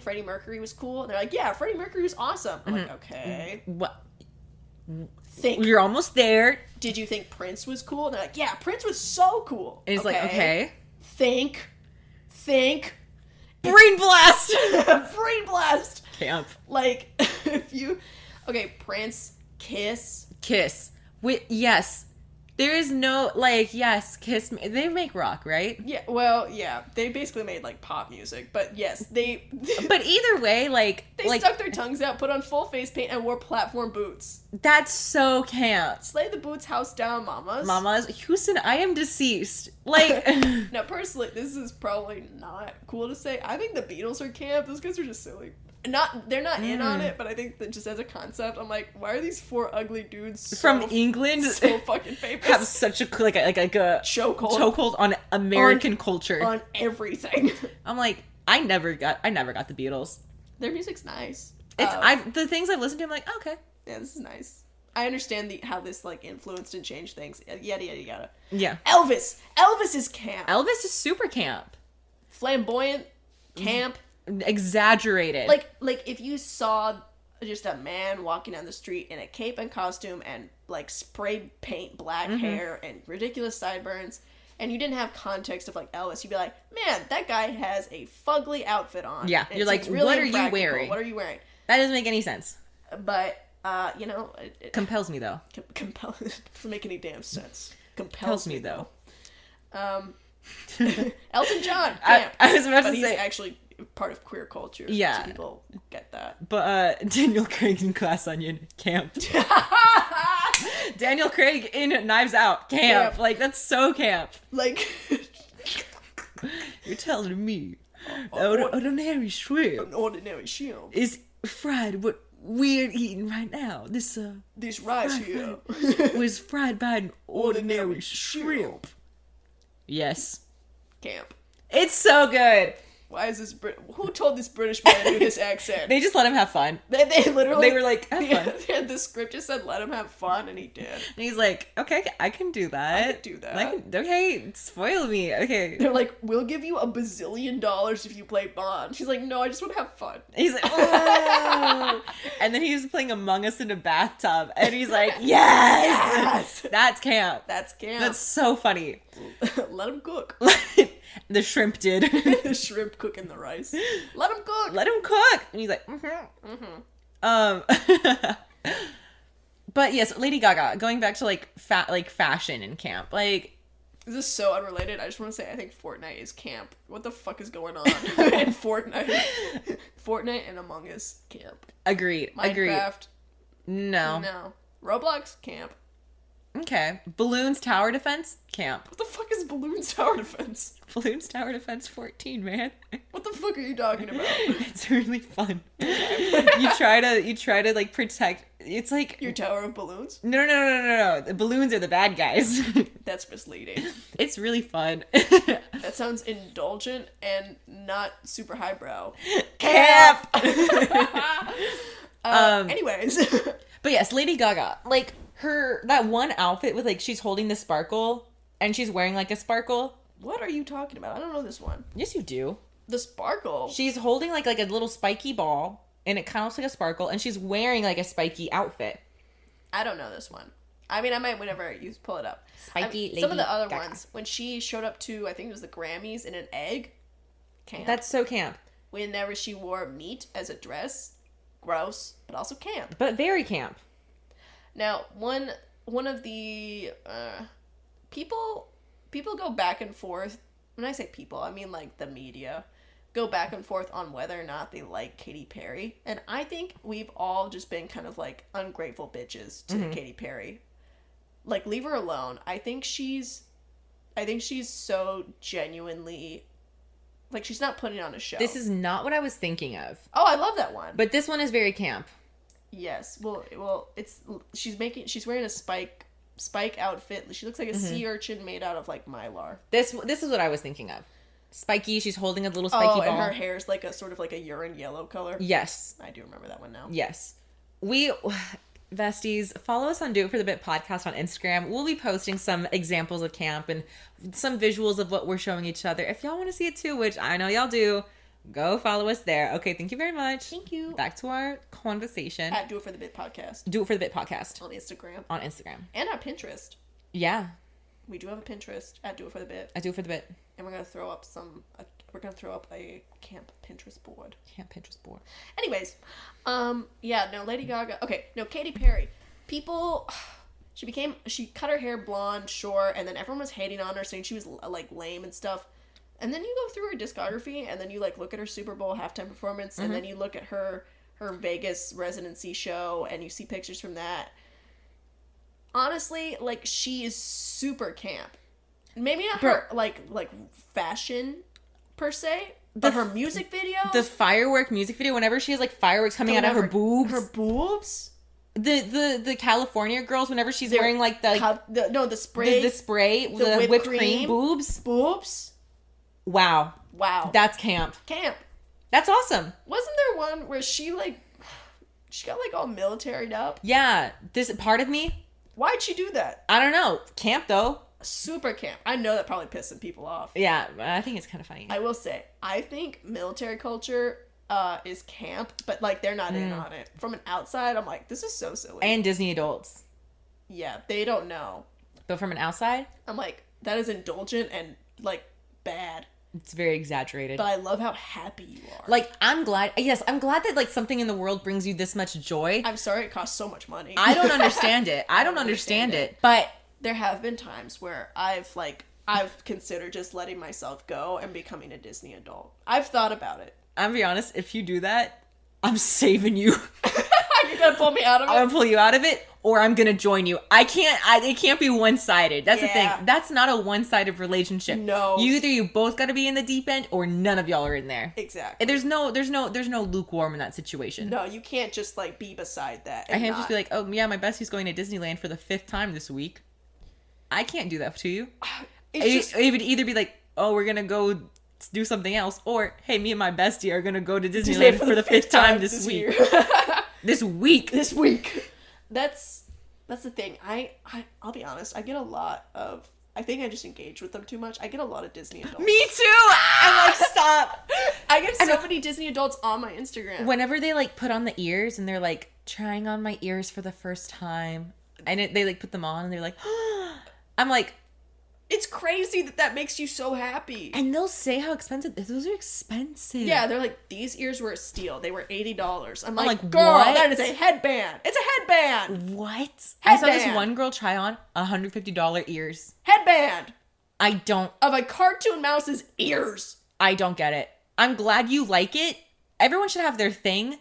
Freddie Mercury was cool? And they're like, yeah, Freddie Mercury was awesome. I'm like, okay. What? Think. You're almost there. Did you think Prince was cool? And they're like, yeah, Prince was so cool. And it's like, okay. Think. Brain blast! Brain blast! Camp. Like, if you... Okay, Prince, Kiss. Yes. There is no, like, yes, Kiss Me. They make rock, right? Yeah, well, yeah. They basically made, like, pop music. But, yes, they... But either way, like... They stuck their tongues out, put on full face paint, and wore platform boots. That's so camp. Slay the boots, house down, mamas. Houston, I am deceased. Like... Now, personally, this is probably not cool to say. I think the Beatles are camp. Those guys are just silly. They're not in on it, but I think that just as a concept, I'm like, why are these 4 ugly dudes from England so fucking famous? Have such a like a chokehold on American culture, on everything. I'm like, I never got the Beatles. Their music's nice. The things I've listened to, I'm like, okay, yeah, this is nice. I understand how this, like, influenced and changed things. Yada yada yada. Yeah. Elvis is camp. Elvis is super camp. Flamboyant, camp. Exaggerated. Like if you saw just a man walking down the street in a cape and costume and, like, spray paint black hair and ridiculous sideburns, and you didn't have context of, like, Elvis, you'd be like, man, that guy has a fugly outfit on. Yeah, you're like, really, what are you wearing? What are you wearing? That doesn't make any sense. But you know, it compels me though. Doesn't make any damn sense. Compels me though. Elton John, camp. I was about to but say. He's actually part of queer culture. Yeah. So people get that. But Daniel Craig in Glass Onion, camp. Daniel Craig in Knives Out, camp. Like, that's so camp. Like... You're telling me ordinary shrimp. An ordinary shrimp. Is fried what we're eating right now. This rice here was fried by an ordinary shrimp. Yes. Camp. It's so good. Why is this who told this British man to do this accent? They just let him have fun. They literally... They were like, have fun. The script just said, let him have fun, and he did. And he's like, okay, I can do that. I can do that. Like, okay, spoil me. Okay. They're like, we'll give you $1 bazillion if you play Bond. She's like, no, I just want to have fun. He's like, oh. And then he was playing Among Us in a bathtub, and he's like, yes! That's camp. That's camp. That's so funny. Let him cook. The shrimp did. The shrimp cooking the rice. Let him cook. Let him cook. And he's like, But yes, Lady Gaga, going back to like fashion and camp. Like, this is so unrelated. I just want to say I think Fortnite is camp. What the fuck is going on in Fortnite? Fortnite and Among Us, camp. Agreed. Minecraft. No. Roblox, camp. Okay. Balloons Tower Defense, camp. What the fuck is Balloons Tower Defense? Balloons Tower Defense 14, man. What the fuck are you talking about? It's really fun. you try to like protect. It's like your tower of balloons. No. The balloons are the bad guys. That's misleading. It's really fun. That sounds indulgent and not super highbrow. Camp. Anyways. But yes, Lady Gaga, like that one outfit with like she's holding the sparkle and she's wearing like a sparkle. What are you talking about? I don't know this one. Yes, you do. The sparkle. She's holding like a little spiky ball and it kind of looks like a sparkle and she's wearing like a spiky outfit. I don't know this one. I mean, I might whenever you pull it up. Spiky Lady some of the other Gaga. ones, when she showed up to, I think it was the Grammys in an egg. Camp. That's so camp. Whenever she wore meat as a dress. Gross, but also camp. But very camp. Now, one of the people go back and forth. When I say people, I mean like the media go back and forth on whether or not they like Katy Perry, and I think we've all just been kind of like ungrateful bitches to Katy Perry. Like, leave her alone. I think she's so genuinely, like, she's not putting on a show. This is not what I was thinking of. Oh, I love that one. But this one is very camp. Yes. Well, she's wearing a spike outfit. She looks like a sea urchin made out of like Mylar. This is what I was thinking of. Spiky, she's holding a little spiky ball. And her hair's like a sort of like a urine yellow color. Yes. I do remember that one now. Yes. We besties, follow us on Do It For The Bit podcast on Instagram. We'll be posting some examples of camp and some visuals of what we're showing each other. If y'all want to see it too, which I know y'all do, go follow us there. Okay, thank you very much. Thank you. Back to our conversation. At Do It For The Bit podcast. Do It For The Bit podcast. On Instagram. And on Pinterest. Yeah. We do have a Pinterest at Do It For The Bit. I Do It For The Bit. And we're going to throw up a camp Pinterest board. Anyways, Lady Gaga. Okay, no, Katy Perry. People, she cut her hair blonde, short, and then everyone was hating on her, saying she was like lame and stuff. And then you go through her discography, and then you like look at her Super Bowl halftime performance, and then you look at her Vegas residency show, and you see pictures from that. Honestly, like, she is super camp. Maybe not her like fashion per se, but her music video. The firework music video, whenever she has like fireworks coming out of her boobs. Her boobs? The California girls, whenever she's wearing like the spray. The spray, the whipped cream boobs. Boobs? Wow. That's camp. That's awesome. Wasn't there one where she got like all militaried up? Yeah. This part of me. Why'd she do that? I don't know. Camp though. Super camp. I know that probably pissed some people off. Yeah, I think it's kind of funny. I will say, I think military culture is camp, but like they're not in on it. From an outside, I'm like, this is so silly. And Disney adults. Yeah, they don't know. But from an outside, I'm like, that is indulgent and like bad. It's very exaggerated. But I love how happy you are. Like, I'm glad that like something in the world brings you this much joy. I'm sorry it costs so much money. I don't understand it. I don't understand it. But there have been times where I've like I've considered just letting myself go and becoming a Disney adult. I've thought about it. I'm gonna be honest, if you do that, I'm saving you. You're gonna pull me out of it? I'm gonna pull you out of it, or I'm gonna join you. It can't be one-sided. That's the thing. That's not a one-sided relationship. No. You both gotta be in the deep end, or none of y'all are in there. Exactly. There's no lukewarm in that situation. No, you can't just, like, be beside that. I can't just be like, oh, yeah, my bestie's going to Disneyland for the 5th time this week. I can't do that to you. It would either be like, oh, we're gonna go do something else, or hey, me and my bestie are gonna go to Disneyland for the 5th time this week. This week. That's the thing. I'll be honest. I get a lot of. I think I just engage with them too much. I get a lot of Disney adults. Me too. I'm like, stop. I get so many Disney adults on my Instagram. Whenever they like put on the ears and they're like trying on my ears for the first time, and they like put them on and they're like, I'm like. It's crazy that makes you so happy. And they'll say how expensive. Those are expensive. Yeah, they're like, these ears were a steal. They were $80. I'm like, girl, what? that is a headband. It's a headband. What? Headband. I saw this one girl try on $150 ears. Headband. Of a cartoon mouse's ears. I don't get it. I'm glad you like it. Everyone should have their thing.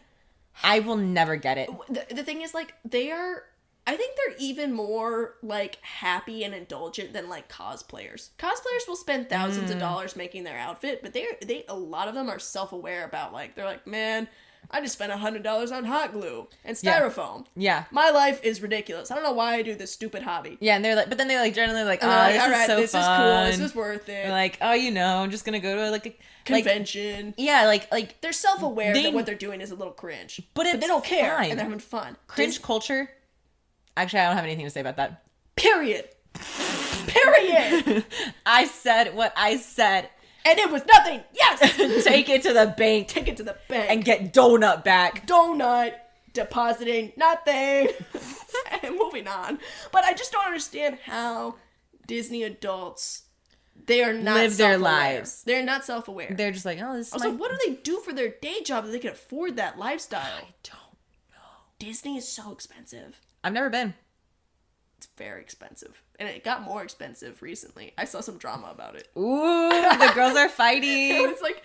I will never get it. The thing is, like, I think they're even more, like, happy and indulgent than, like, cosplayers. Cosplayers will spend thousands of dollars making their outfit, but a lot of them are self-aware about, like, they're like, man, I just spent $100 on hot glue and styrofoam. Yeah. My life is ridiculous. I don't know why I do this stupid hobby. Yeah, and they're like, but then they're like, generally like, this is cool. This is worth it. They're like, oh, I'm just gonna go to like a convention. Like they're self-aware that what they're doing is a little cringe, but they don't care and they're having fun. Cringe culture. Actually, I don't have anything to say about that. Period. I said what I said. And it was nothing. Yes. Take it to the bank. Take it to the bank. And get donut back. Donut. Depositing nothing. And moving on. But I just don't understand how Disney adults, they are not live their lives. They're not self-aware. They're just like, oh, this is also, what do they do for their day job that they can afford that lifestyle? I don't know. Disney is so expensive. I've never been. It's very expensive. And it got more expensive recently. I saw some drama about it. Ooh, the girls are fighting. It was like,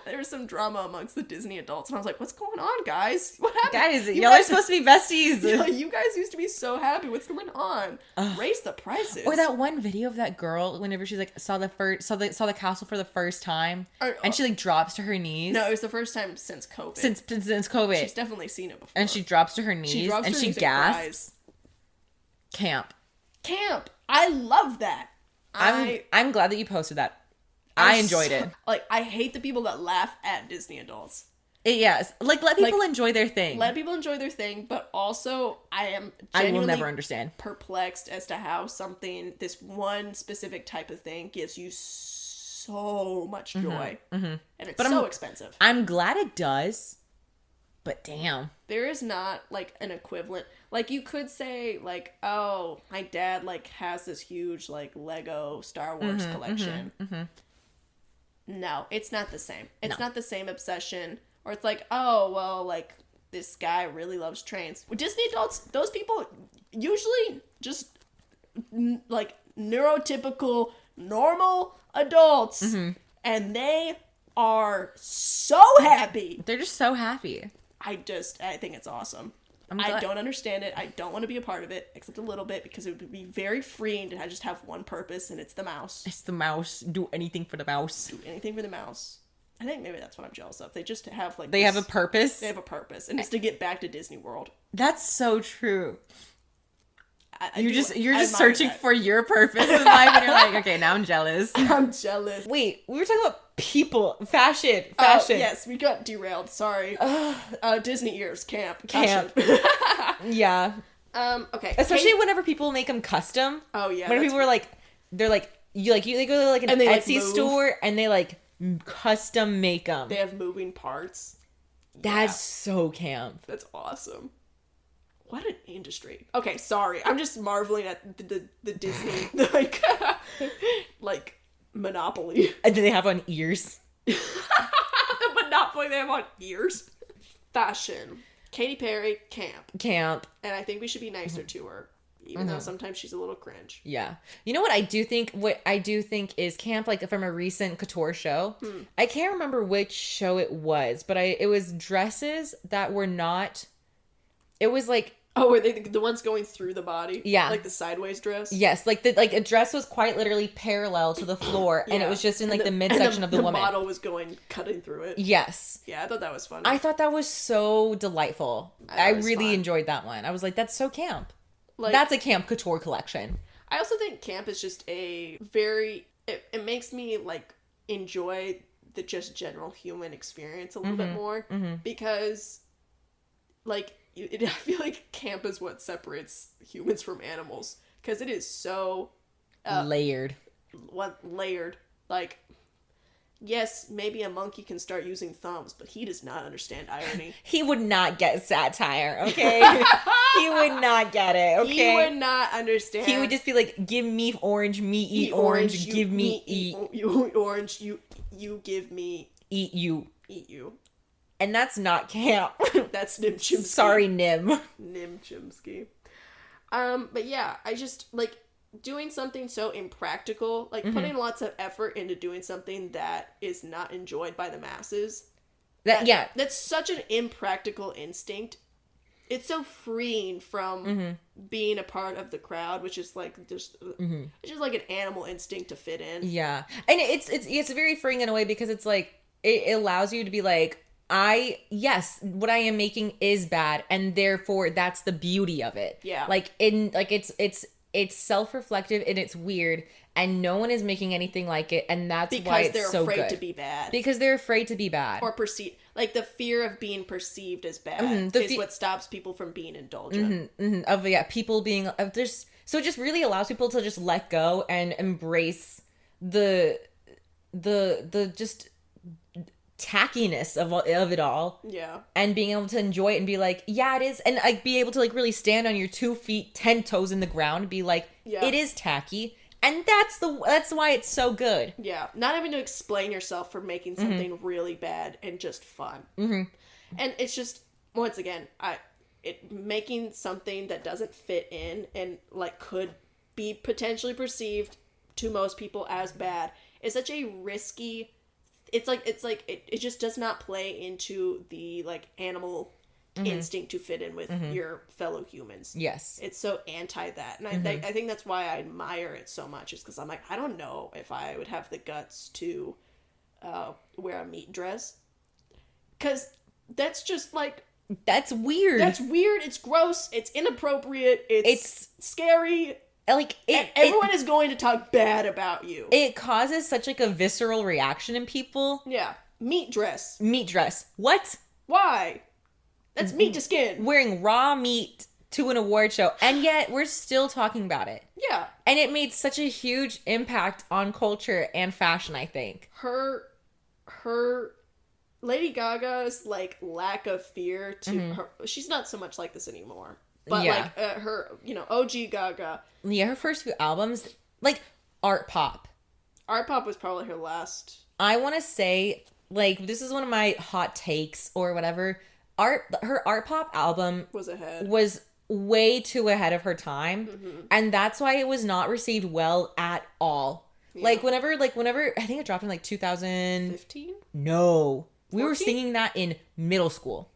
there was some drama amongst the Disney adults. And I was like, what's going on, guys? What happened? Guys, y'all are supposed to be besties. You guys used to be so happy. What's going on? Raise the prices. Or that one video of that girl, whenever she's like, saw the castle for the first time. And she like drops to her knees. No, it was the first time since COVID. Since COVID. She's definitely seen it before. And she drops to her knees and she gasps. Camp. I love that. I'm glad that you posted that. I enjoyed it. Like, I hate the people that laugh at Disney adults. Yes. Like, let people enjoy their thing. Let people enjoy their thing, but also I will never understand. Perplexed as to how this one specific type of thing gives you so much joy. Mm-hmm. And it's so expensive. I'm glad it does, but damn. There is not, like, an equivalent. Like, you could say, like, oh, my dad, like, has this huge, like, Lego Star Wars collection. No, it's not the same. It's not the same obsession. Or it's like, oh, well, like, this guy really loves trains. With Disney adults, those people usually just, like, neurotypical, normal adults. And they are so happy. They're just so happy. I think it's awesome. I don't understand it. I don't want to be a part of it, except a little bit, because it would be very freeing to just have one purpose, and it's the mouse. It's the mouse. Do anything for the mouse. Do anything for the mouse. I think maybe that's what I'm jealous of. They just have, like... They have a purpose? They have a purpose, and it's to get back to Disney World. That's so true. You're just searching for your purpose in life, and you're like, okay, now I'm jealous. I'm jealous. Wait, we were talking about people, fashion. Yes, we got derailed. Sorry. Disney ears, camp. Yeah. Okay. Especially whenever people make them custom. Oh yeah. When people are like, they're like, they go to like an Etsy store and they like custom make them. They have moving parts. That's so camp. That's awesome. What an industry. Okay, sorry. I'm just marveling at the Disney, like, monopoly. And do they have on ears? The monopoly they have on ears. Fashion. Katy Perry, camp. Camp. And I think we should be nicer to her. even though sometimes she's a little cringe. Yeah. You know what I do think? What I do think is camp, like from a recent couture show. I can't remember which show it was, but it was dresses that were not. It was like. Oh, were they the ones going through the body? Yeah. Like the sideways dress? Yes, like a dress was quite literally parallel to the floor, and it was just in like the midsection of the woman. The model was cutting through it. Yes. Yeah, I thought that was funny. I thought that was so delightful. I really enjoyed that one. I was like, that's so camp. Like, that's a camp couture collection. I also think camp is just a very... It makes me, like, enjoy the just general human experience a little bit more. Because, like... I feel like camp is what separates humans from animals, because it is so layered. Layered. Like, yes, maybe a monkey can start using thumbs, but he does not understand irony. He would not get satire, okay? He would not get it, okay? He would not understand. He would just be like, give me orange, me eat orange, give me eat. You orange, you give me... Eat you. Eat you. And that's not camp. That's Nim Chimpsky. Sorry, Nim. Nim Chimpsky. But yeah, I just, like, doing something so impractical, like, putting lots of effort into doing something that is not enjoyed by the masses. That's such an impractical instinct. It's so freeing from being a part of the crowd, which is, like, just, it's just, like, an animal instinct to fit in. Yeah. And it's very freeing in a way, because it's, like, it allows you to be, like, what I am making is bad, and therefore that's the beauty of it. Yeah. Like it's self-reflective and it's weird, and no one is making anything like it, and that's why it's so good. Because they're afraid to be bad. Because they're afraid to be bad. Or perceived. Like, the fear of being perceived as bad is what stops people from being indulgent. People being just... So it just really allows people to just let go and embrace the just... tackiness of it all. Yeah. And being able to enjoy it and be like, yeah, it is. And like be able to like really stand on your 2 feet, 10 toes in the ground and be like, it is tacky. And that's why it's so good. Yeah. Not having to explain yourself for making something really bad and just fun. And it's just, once again, making something that doesn't fit in and like could be potentially perceived to most people as bad is such a risky... It just does not play into the, like, animal instinct to fit in with your fellow humans. Yes. It's so anti that. And I think that's why I admire it so much, is because I'm like, I don't know if I would have the guts to wear a meat dress. Because that's just, like... That's weird. That's weird. It's gross. It's inappropriate. It's scary. Like everyone is going to talk bad about you. It causes such like a visceral reaction in people. Yeah. Meat dress. What? Why? That's meat to skin. Wearing raw meat to an award show, and yet we're still talking about it. Yeah. And it made such a huge impact on culture and fashion, I think. Her Lady Gaga's like lack of fear to her, she's not so much like this anymore. But, like, her, OG Gaga. Yeah, her first few albums, like, Art Pop. Art Pop was probably her last. I want to say, like, this is one of my hot takes or whatever. Her Art Pop album was way too ahead of her time. And that's why it was not received well at all. Yeah. Like, whenever, I think it dropped in, like, 2015? No. 14? We were singing that in middle school.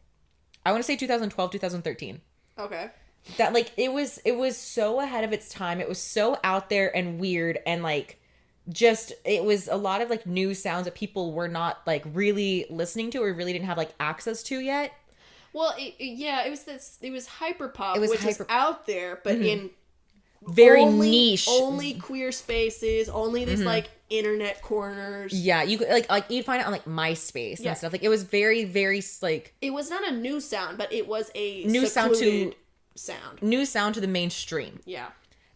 I want to say 2012, 2013. Okay. That, like, it was so ahead of its time. It was so out there and weird, and, like, just, it was a lot of, like, new sounds that people were not, like, really listening to or really didn't have, like, access to yet. Well, it was hyperpop, which is out there, but in very niche. Only queer spaces, only these, like, internet corners. Yeah, you could, like you'd find it on, like, MySpace and stuff. Like, it was very, very, like... It was not a new sound, but it was a new sound to the mainstream. Yeah.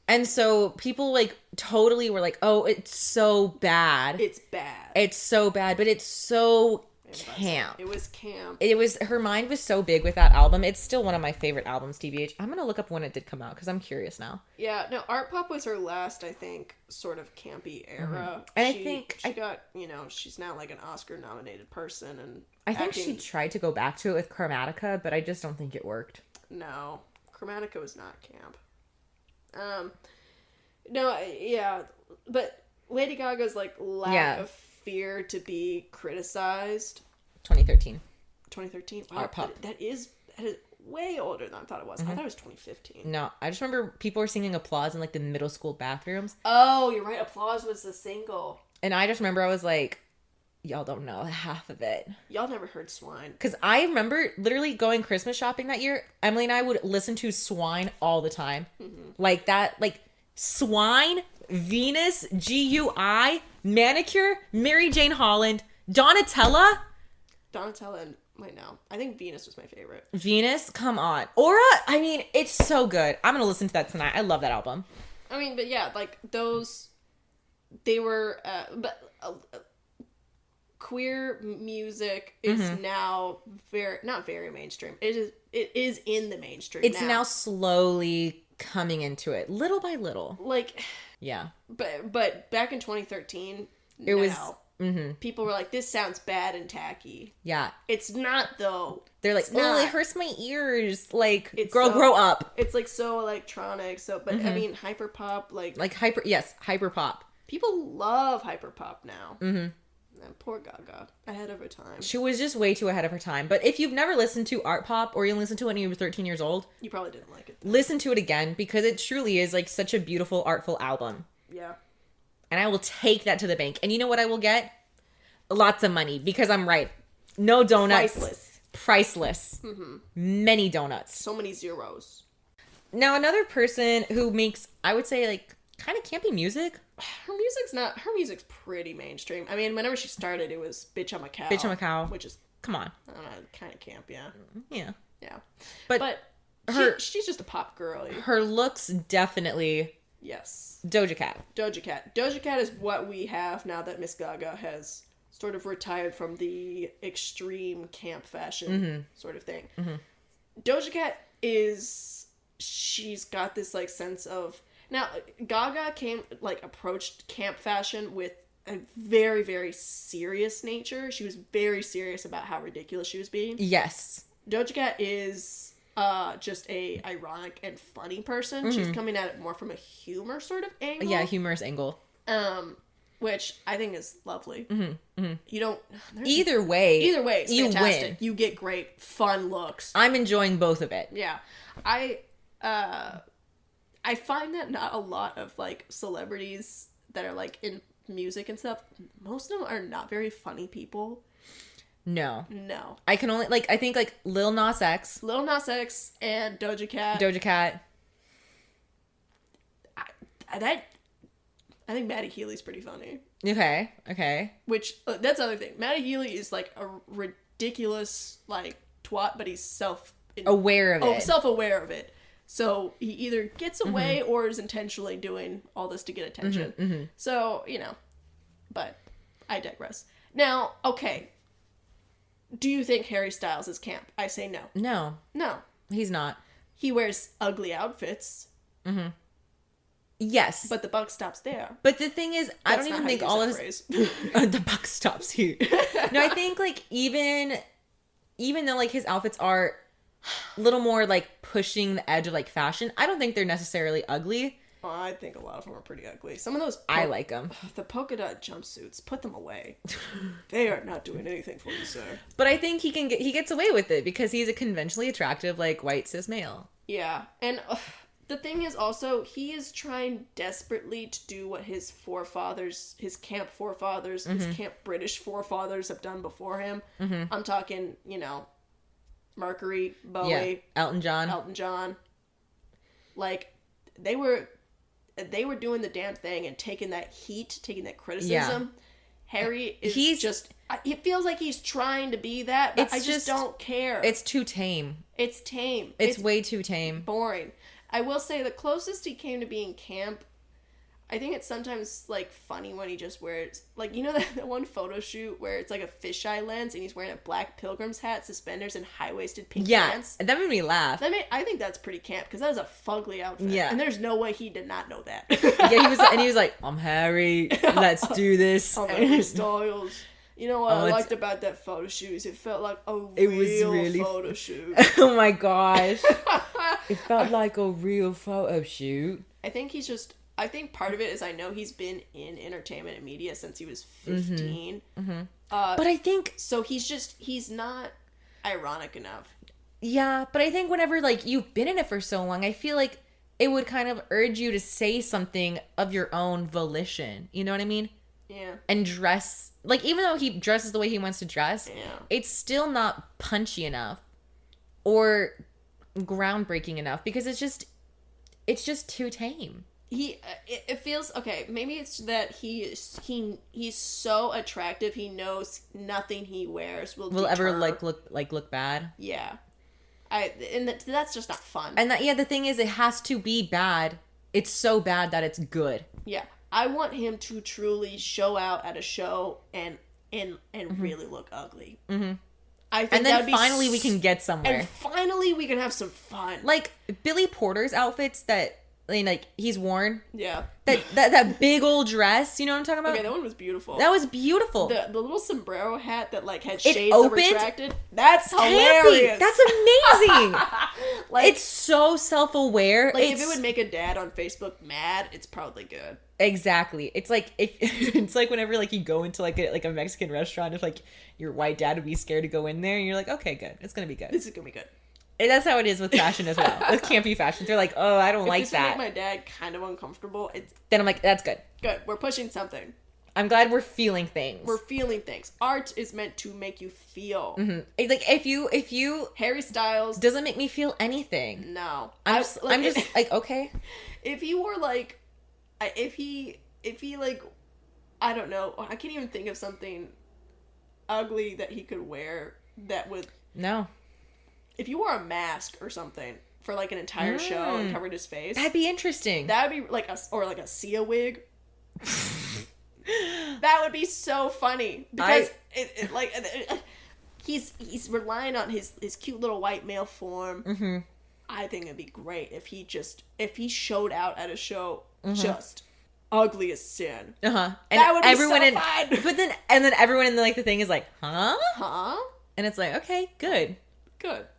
And so people, like, totally were like, oh, it's so bad. It's bad. It's so bad, but it's so camp. It was camp. Her mind was so big with that album. It's still one of my favorite albums, TBH. I'm going to look up when it did come out, because I'm curious now. Yeah, no, Art Pop was her last, I think, sort of campy era. And she got, she's now, like, an Oscar-nominated person, and I think she tried to go back to it with Chromatica, but I just don't think it worked. No. Chromatica was not camp. No, yeah, but Lady Gaga's like lack of fear to be criticized. 2013. 2013. Wow, Art pop. That is way older than I thought it was. I thought it was 2015. No, I just remember people were singing Applause in like the middle school bathrooms. Oh, you're right. Applause was the single. And I just remember I was like, y'all don't know half of it. Y'all never heard Swine. Because I remember literally going Christmas shopping that year. Emily and I would listen to Swine all the time. Like that, like Swine, Venus, GUI, Manicure, Mary Jane Holland, Donatella. And wait, no. I think Venus was my favorite. Venus, come on. Aura, I mean, it's so good. I'm going to listen to that tonight. I love that album. I mean, but yeah, like those, they were, queer music is now not very mainstream. It is in the mainstream. It's now slowly coming into it, little by little. Like, yeah. But back in 2013, it was. People were like, this sounds bad and tacky. Yeah. It's not, though. They're like, it hurts my ears. Like, girl, grow up. It's like so electronic. So, but I mean, hyperpop, hyperpop. People love hyperpop now. And poor Gaga, ahead of her time. She was just way too ahead of her time. But if you've never listened to art pop, or you listened to it when you were 13 years old, you probably didn't like it. Listen to it again, because it truly is like such a beautiful, artful album. Yeah. And I will take that to the bank. And you know what I will get? Lots of money, because I'm right. No donuts. Priceless. Many donuts. So many zeros. Now, another person who makes, I would say, like, kind of campy music. Her music's pretty mainstream. I mean, whenever she started, it was Bitch I'm a Cow. Bitch I'm a Cow. Which is, come on. I don't know, kind of camp, yeah. Yeah. But she's just a pop girly. Her looks definitely... Yes. Doja Cat. Doja Cat is what we have now that Miss Gaga has sort of retired from the extreme camp fashion sort of thing. Doja Cat she's got this like sense of, now Gaga approached camp fashion with a very, very serious nature. She was very serious about how ridiculous she was being. Yes. Doja Cat is just a ironic and funny person. She's coming at it more from a humor sort of angle. Yeah, humorous angle. Which I think is lovely. You don't... Either way, it's you fantastic. win. You get great, fun looks. I'm enjoying both of it. Yeah. I find that not a lot of, like, celebrities that are, like, in music and stuff, most of them are not very funny people. No. I can only, like, I think, like, Lil Nas X and Doja Cat. I think Maddie Healy's pretty funny. Okay. Which, that's the other thing. Maddie Healy is, like, a ridiculous, like, twat, but he's self-aware of it. So, he either gets away or is intentionally doing all this to get attention. So, you know. But, I digress. Now, okay. Do you think Harry Styles is camp? I say no. No. He's not. He wears ugly outfits. Yes. But the buck stops there. But the thing is, I don't even think all of his... the buck stops here. No, I think, like, even though, like, his outfits are a little more, like, pushing the edge of, like, fashion, I don't think they're necessarily ugly. Oh, I think a lot of them are pretty ugly. Some of those... I like them. The polka dot jumpsuits, put them away. They are not doing anything for you, sir. But I think he gets away with it because he's a conventionally attractive, like, white cis male. Yeah. And... the thing is also, he is trying desperately to do what his forefathers, his camp forefathers, his camp British forefathers have done before him. I'm talking, you know, Mercury, Bowie. Yeah. Elton John. Like, they were doing the damn thing and taking that heat, taking that criticism. Yeah. Harry is it feels like he's trying to be that, but I just don't care. It's too tame. It's tame. It's way too tame. Boring. I will say the closest he came to being camp, I think it's sometimes, like, funny when he just wears, like, you know that one photo shoot where it's, like, a fisheye lens and he's wearing a black pilgrim's hat, suspenders, and high-waisted pink pants? Yeah, that made me laugh. I think that's pretty camp, because that is a fugly outfit. Yeah. And there's no way he did not know that. Yeah, he was like, I'm Harry, let's do this. I'm Harry Styles. You know what I liked about that photo shoot is it felt like a real photo shoot. Oh my gosh. It felt like a real photo shoot. I think part of it is I know he's been in entertainment and media since he was 15. But I think... So he's not ironic enough. Yeah, but I think whenever, like, you've been in it for so long, I feel like it would kind of urge you to say something of your own volition. You know what I mean? Yeah. And dress... Like, even though he dresses the way he wants to dress, it's still not punchy enough or groundbreaking enough because it's just too tame. It feels okay. Maybe it's that he's so attractive. He knows nothing he wears will ever look bad. Yeah, that's just not fun. And the thing is, it has to be bad. It's so bad that it's good. Yeah, I want him to truly show out at a show and really look ugly. Mm-hmm. I think, and then finally we can get somewhere. And finally we can have some fun. Like Billy Porter's outfits that. I mean, like, he's worn. Yeah. That big old dress, you know what I'm talking about? Okay, that one was beautiful. That was beautiful. The little sombrero hat that, like, had shades that retracted. That's hilarious. That's amazing. Like, it's so self-aware. Like, if it would make a dad on Facebook mad, it's probably good. Exactly. It's like it's like whenever, like, you go into, like a Mexican restaurant, if, like, your white dad would be scared to go in there, and you're like, okay, good. It's gonna be good. This is gonna be good. And that's how it is with fashion as well. With campy fashion. They're like, oh, I don't like that. If this would make my dad kind of uncomfortable, then I'm like, that's good. Good. We're pushing something. I'm glad we're feeling things. We're feeling things. Art is meant to make you feel. Mm-hmm. It's like, if you... Harry Styles... doesn't make me feel anything. No. I'm just like, okay. If he were like... If he like... I don't know. I can't even think of something ugly that he could wear that would... No. If you wore a mask or something for like an entire show and covered his face, that'd be interesting. That'd be like a Sia wig. That would be so funny because he's relying on his cute little white male form. Mm-hmm. I think it'd be great if he showed out at a show just ugly as sin. And that would be so fun. But then everyone in the thing is like, huh, and it's like, okay, good.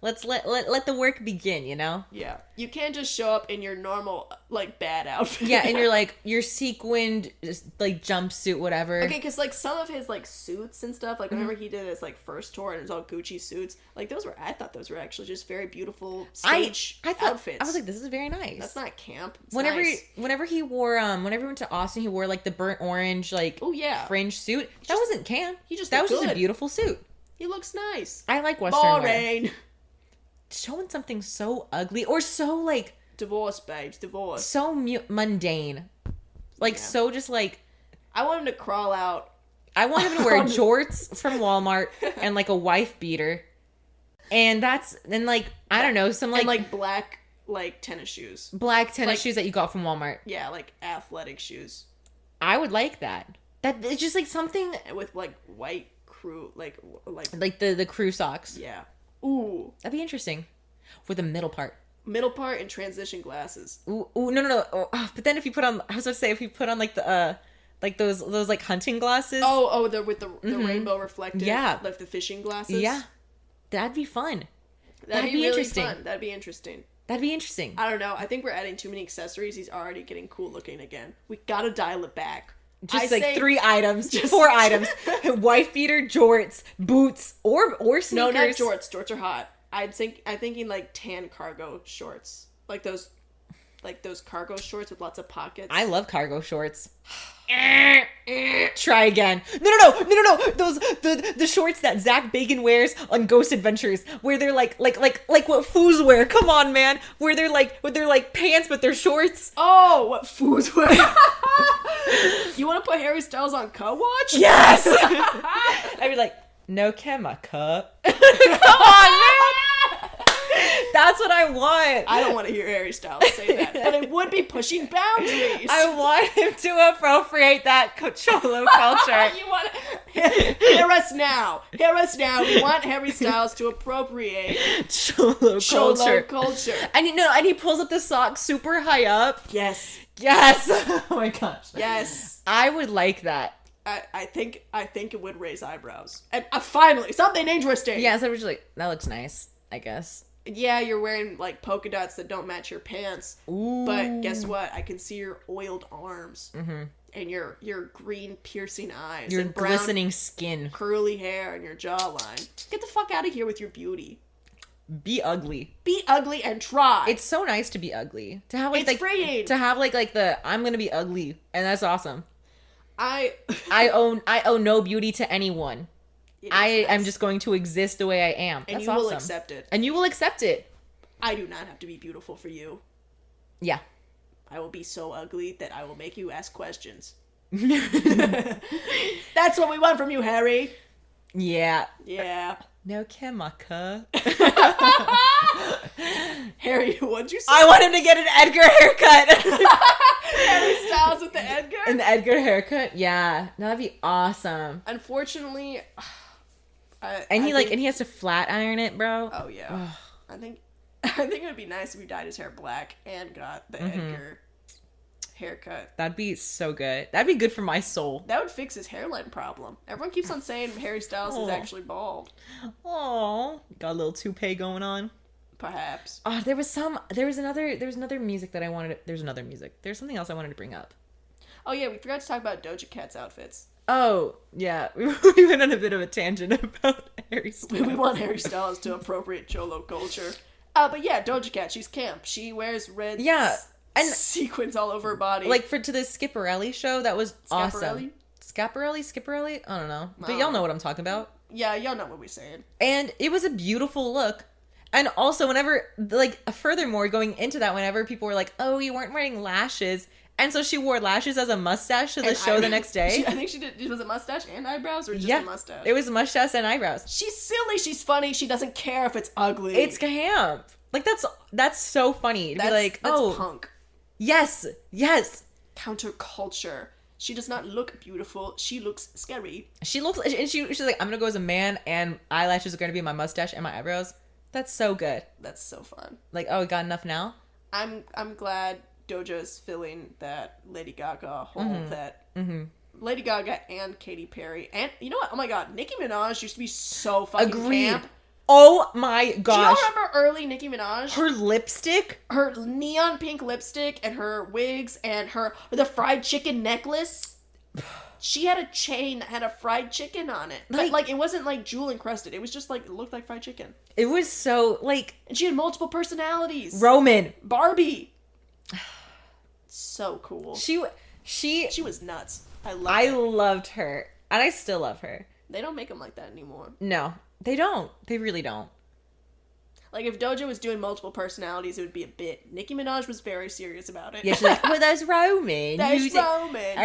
Let's let the work begin, you know? Yeah. You can't just show up in your normal, like, bad outfit. Yeah, and your sequined, just, like, jumpsuit, whatever. Okay, because, like, some of his, like, suits and stuff, like, whenever he did his, like, first tour and it was all Gucci suits, like, I thought those were actually just very beautiful stage outfits. I was like, this is very nice. That's not camp. It's whenever nice. Whenever he wore, whenever he went to Austin, he wore, like, the burnt orange, like, fringe suit. That wasn't camp. That was just a beautiful suit. He looks nice. I like Western wear. Showing something so ugly or so, like... Divorce, babes. Divorce. So mundane. Like, so just, like... I want him to crawl out. I want him to wear jorts from Walmart and, like, a wife beater. And like, I don't know, some, like... And, like, black, like, tennis shoes. Black tennis shoes that you got from Walmart. Yeah, like, athletic shoes. I would like that. It's just, like, something... With, like, white... crew like the crew socks. Yeah. Ooh, that'd be interesting. With the middle part and transition glasses. Ooh no. But then if you put on, I was about to say, if you put on like the like those like hunting glasses. The with the rainbow reflective. Yeah, like the fishing glasses. Yeah, that'd be fun. That'd be really interesting. Fun. That'd be interesting. I don't know. I think we're adding too many accessories. He's already getting cool looking again. We gotta dial it back. Just like 3 items, 4 items: wife beater, jorts, boots, or sneakers. No, not jorts. Jorts are hot. I'm thinking like tan cargo shorts, like those cargo shorts with lots of pockets. I love cargo shorts. Try again. No. Those the shorts that Zach Bagans wears on Ghost Adventures, where they're like what foos wear. Come on, man. Where they're like pants, but they're shorts. Oh, what foos wear. You want to put Harry Styles on co-watch? Yes. I'd be like, no camera cut. Come on, man. That's what I want. I don't want to hear Harry Styles say that, but it would be pushing boundaries. I want him to appropriate that cholo culture. You want to hear us now? Hear us now. We want Harry Styles to appropriate cholo culture. And he pulls up the socks super high up. Yes. Oh my gosh. Yes. I would like that. I think it would raise eyebrows. And finally, something interesting. Yeah, so we're just like, that looks nice, I guess. yeah, you're wearing, like, polka dots that don't match your pants. Ooh. But guess what? I can see your oiled arms. Mm-hmm. And your green piercing eyes. Your and brown, glistening skin. Curly hair and your jawline. Get the fuck out of here with your beauty. Be ugly. Be ugly and try. It's so nice to be ugly. To have, like, it's freeing. To have, like the, I'm gonna be ugly. And that's awesome. I owe no beauty to anyone. I am just going to exist the way I am. And that's you awesome. will accept it. And you will accept it. I do not have to be beautiful for you. Yeah. I will be so ugly that I will make you ask questions. That's what we want from you, Harry. Yeah. Yeah. No chemical. Harry, what'd you say? I want him to get an Edgar haircut. Harry Styles with the Edgar? An Edgar haircut? Yeah. That'd be awesome. Unfortunately, and he has to flat iron it, bro. Oh yeah. I think it would be nice if he dyed his hair black and got the Edgar haircut. That'd be so good. That'd be good for my soul. That would fix his hairline problem. Everyone keeps on saying Harry Styles is actually bald. Oh, got a little toupee going on. Perhaps. There was another music that I wanted. There's another music. There's something else I wanted to bring up. Oh yeah, we forgot to talk about Doja Cat's outfits. Oh yeah, we went on a bit of a tangent about Harry Styles. We want Harry Styles to appropriate Cholo culture. But yeah, Doja Cat, she's camp. She wears red and sequins all over her body. Like to the Skipperelli show, that was awesome. Skipperelli? I don't know. But y'all know what I'm talking about. Yeah, y'all know what we're saying. And it was a beautiful look. And also whenever, furthermore, going into that, whenever people were like, oh, you weren't wearing lashes. And so she wore lashes as a mustache to the show the next day. I think she did. Was it mustache and eyebrows or just a mustache? It was mustache and eyebrows. She's silly. She's funny. She doesn't care if it's ugly. It's camp. Like, that's so funny. To be like, that's punk. Yes. Counterculture. She does not look beautiful. She looks scary. She's like, I'm going to go as a man and eyelashes are going to be my mustache and my eyebrows. That's so good. That's so fun. Like, oh, got enough now? I'm glad Doja is filling that Lady Gaga hole that Lady Gaga and Katy Perry and you know what? Oh my god, Nicki Minaj used to be so fucking camp. Oh my gosh. Do you remember early Nicki Minaj? Her lipstick? Her neon pink lipstick and her wigs and the fried chicken necklace. She had a chain that had a fried chicken on it. But, it wasn't, jewel encrusted. It was just, it looked like fried chicken. It was so, And she had multiple personalities. Roman. Barbie. So cool. She was nuts. I loved her. And I still love her. They don't make them like that anymore. No, they don't. They really don't. If Doja was doing multiple personalities, it would be a bit. Nicki Minaj was very serious about it. Yeah, she's like, well, there's Roman. Roman.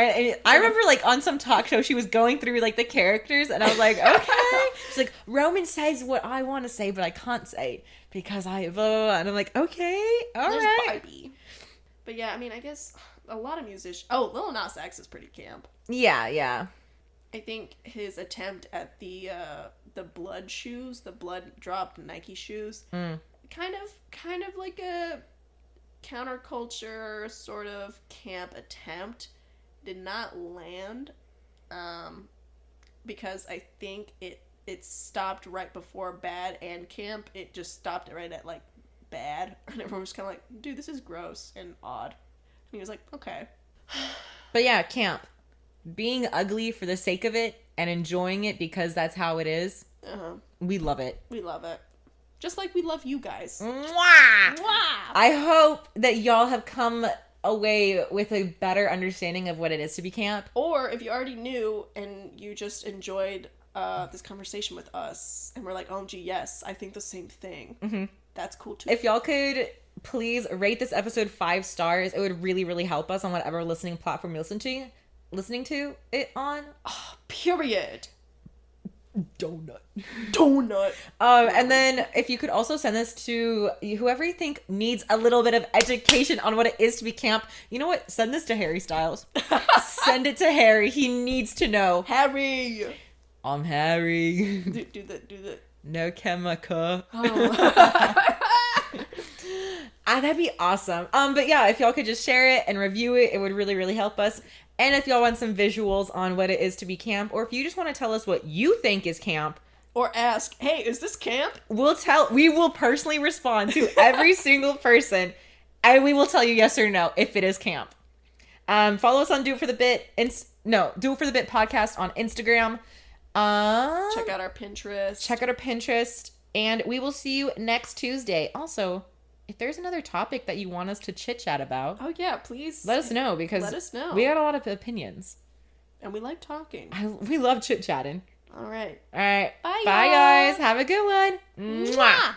I remember, on some talk show, she was going through, the characters, and I was like, okay. She's like, Roman says what I want to say, but I can't say it because I... And I'm like, okay, all right. There's Barbie. But yeah, I mean, I guess a lot of musicians... Oh, Lil Nas X is pretty camp. Yeah. I think his attempt at the blood shoes, the blood dropped Nike shoes, kind of like a counterculture sort of camp attempt, did not land, because I think it stopped right before bad and camp. It just stopped it right at bad, and everyone was kind of like, dude, this is gross and odd. And he was like, okay. But yeah, camp. Being ugly for the sake of it and enjoying it because that's how it is. We love it. We love it. Just like we love you guys. Mwah! I hope that y'all have come away with a better understanding of what it is to be camp. Or if you already knew and you just enjoyed this conversation with us and we're like, OMG, yes, I think the same thing. That's cool too. If y'all could please rate this episode 5 stars, it would really, really help us on whatever listening platform you're listening to it on. Oh, period. Donut. And then if you could also send this to whoever you think needs a little bit of education on what it is to be camp. You know what? Send this to Harry Styles. Send it to Harry. He needs to know. Harry. I'm Harry. Do the. No chemical. Oh. That'd be awesome. But yeah, if y'all could just share it and review it, it would really, really help us. And if y'all want some visuals on what it is to be camp, or if you just want to tell us what you think is camp, Or ask, hey, is this camp? We will personally respond to every single person, and we will tell you yes or no if it is camp. Follow us on Do It For The Bit. Do It For The Bit podcast on Instagram. Check out our Pinterest. And we will see you next Tuesday. Also, if there's another topic that you want us to chit-chat about. Oh, yeah, please. Let us know, because we got a lot of opinions. And we like talking. We love chit-chatting. All right. All right. Bye, guys. Have a good one. Mwah.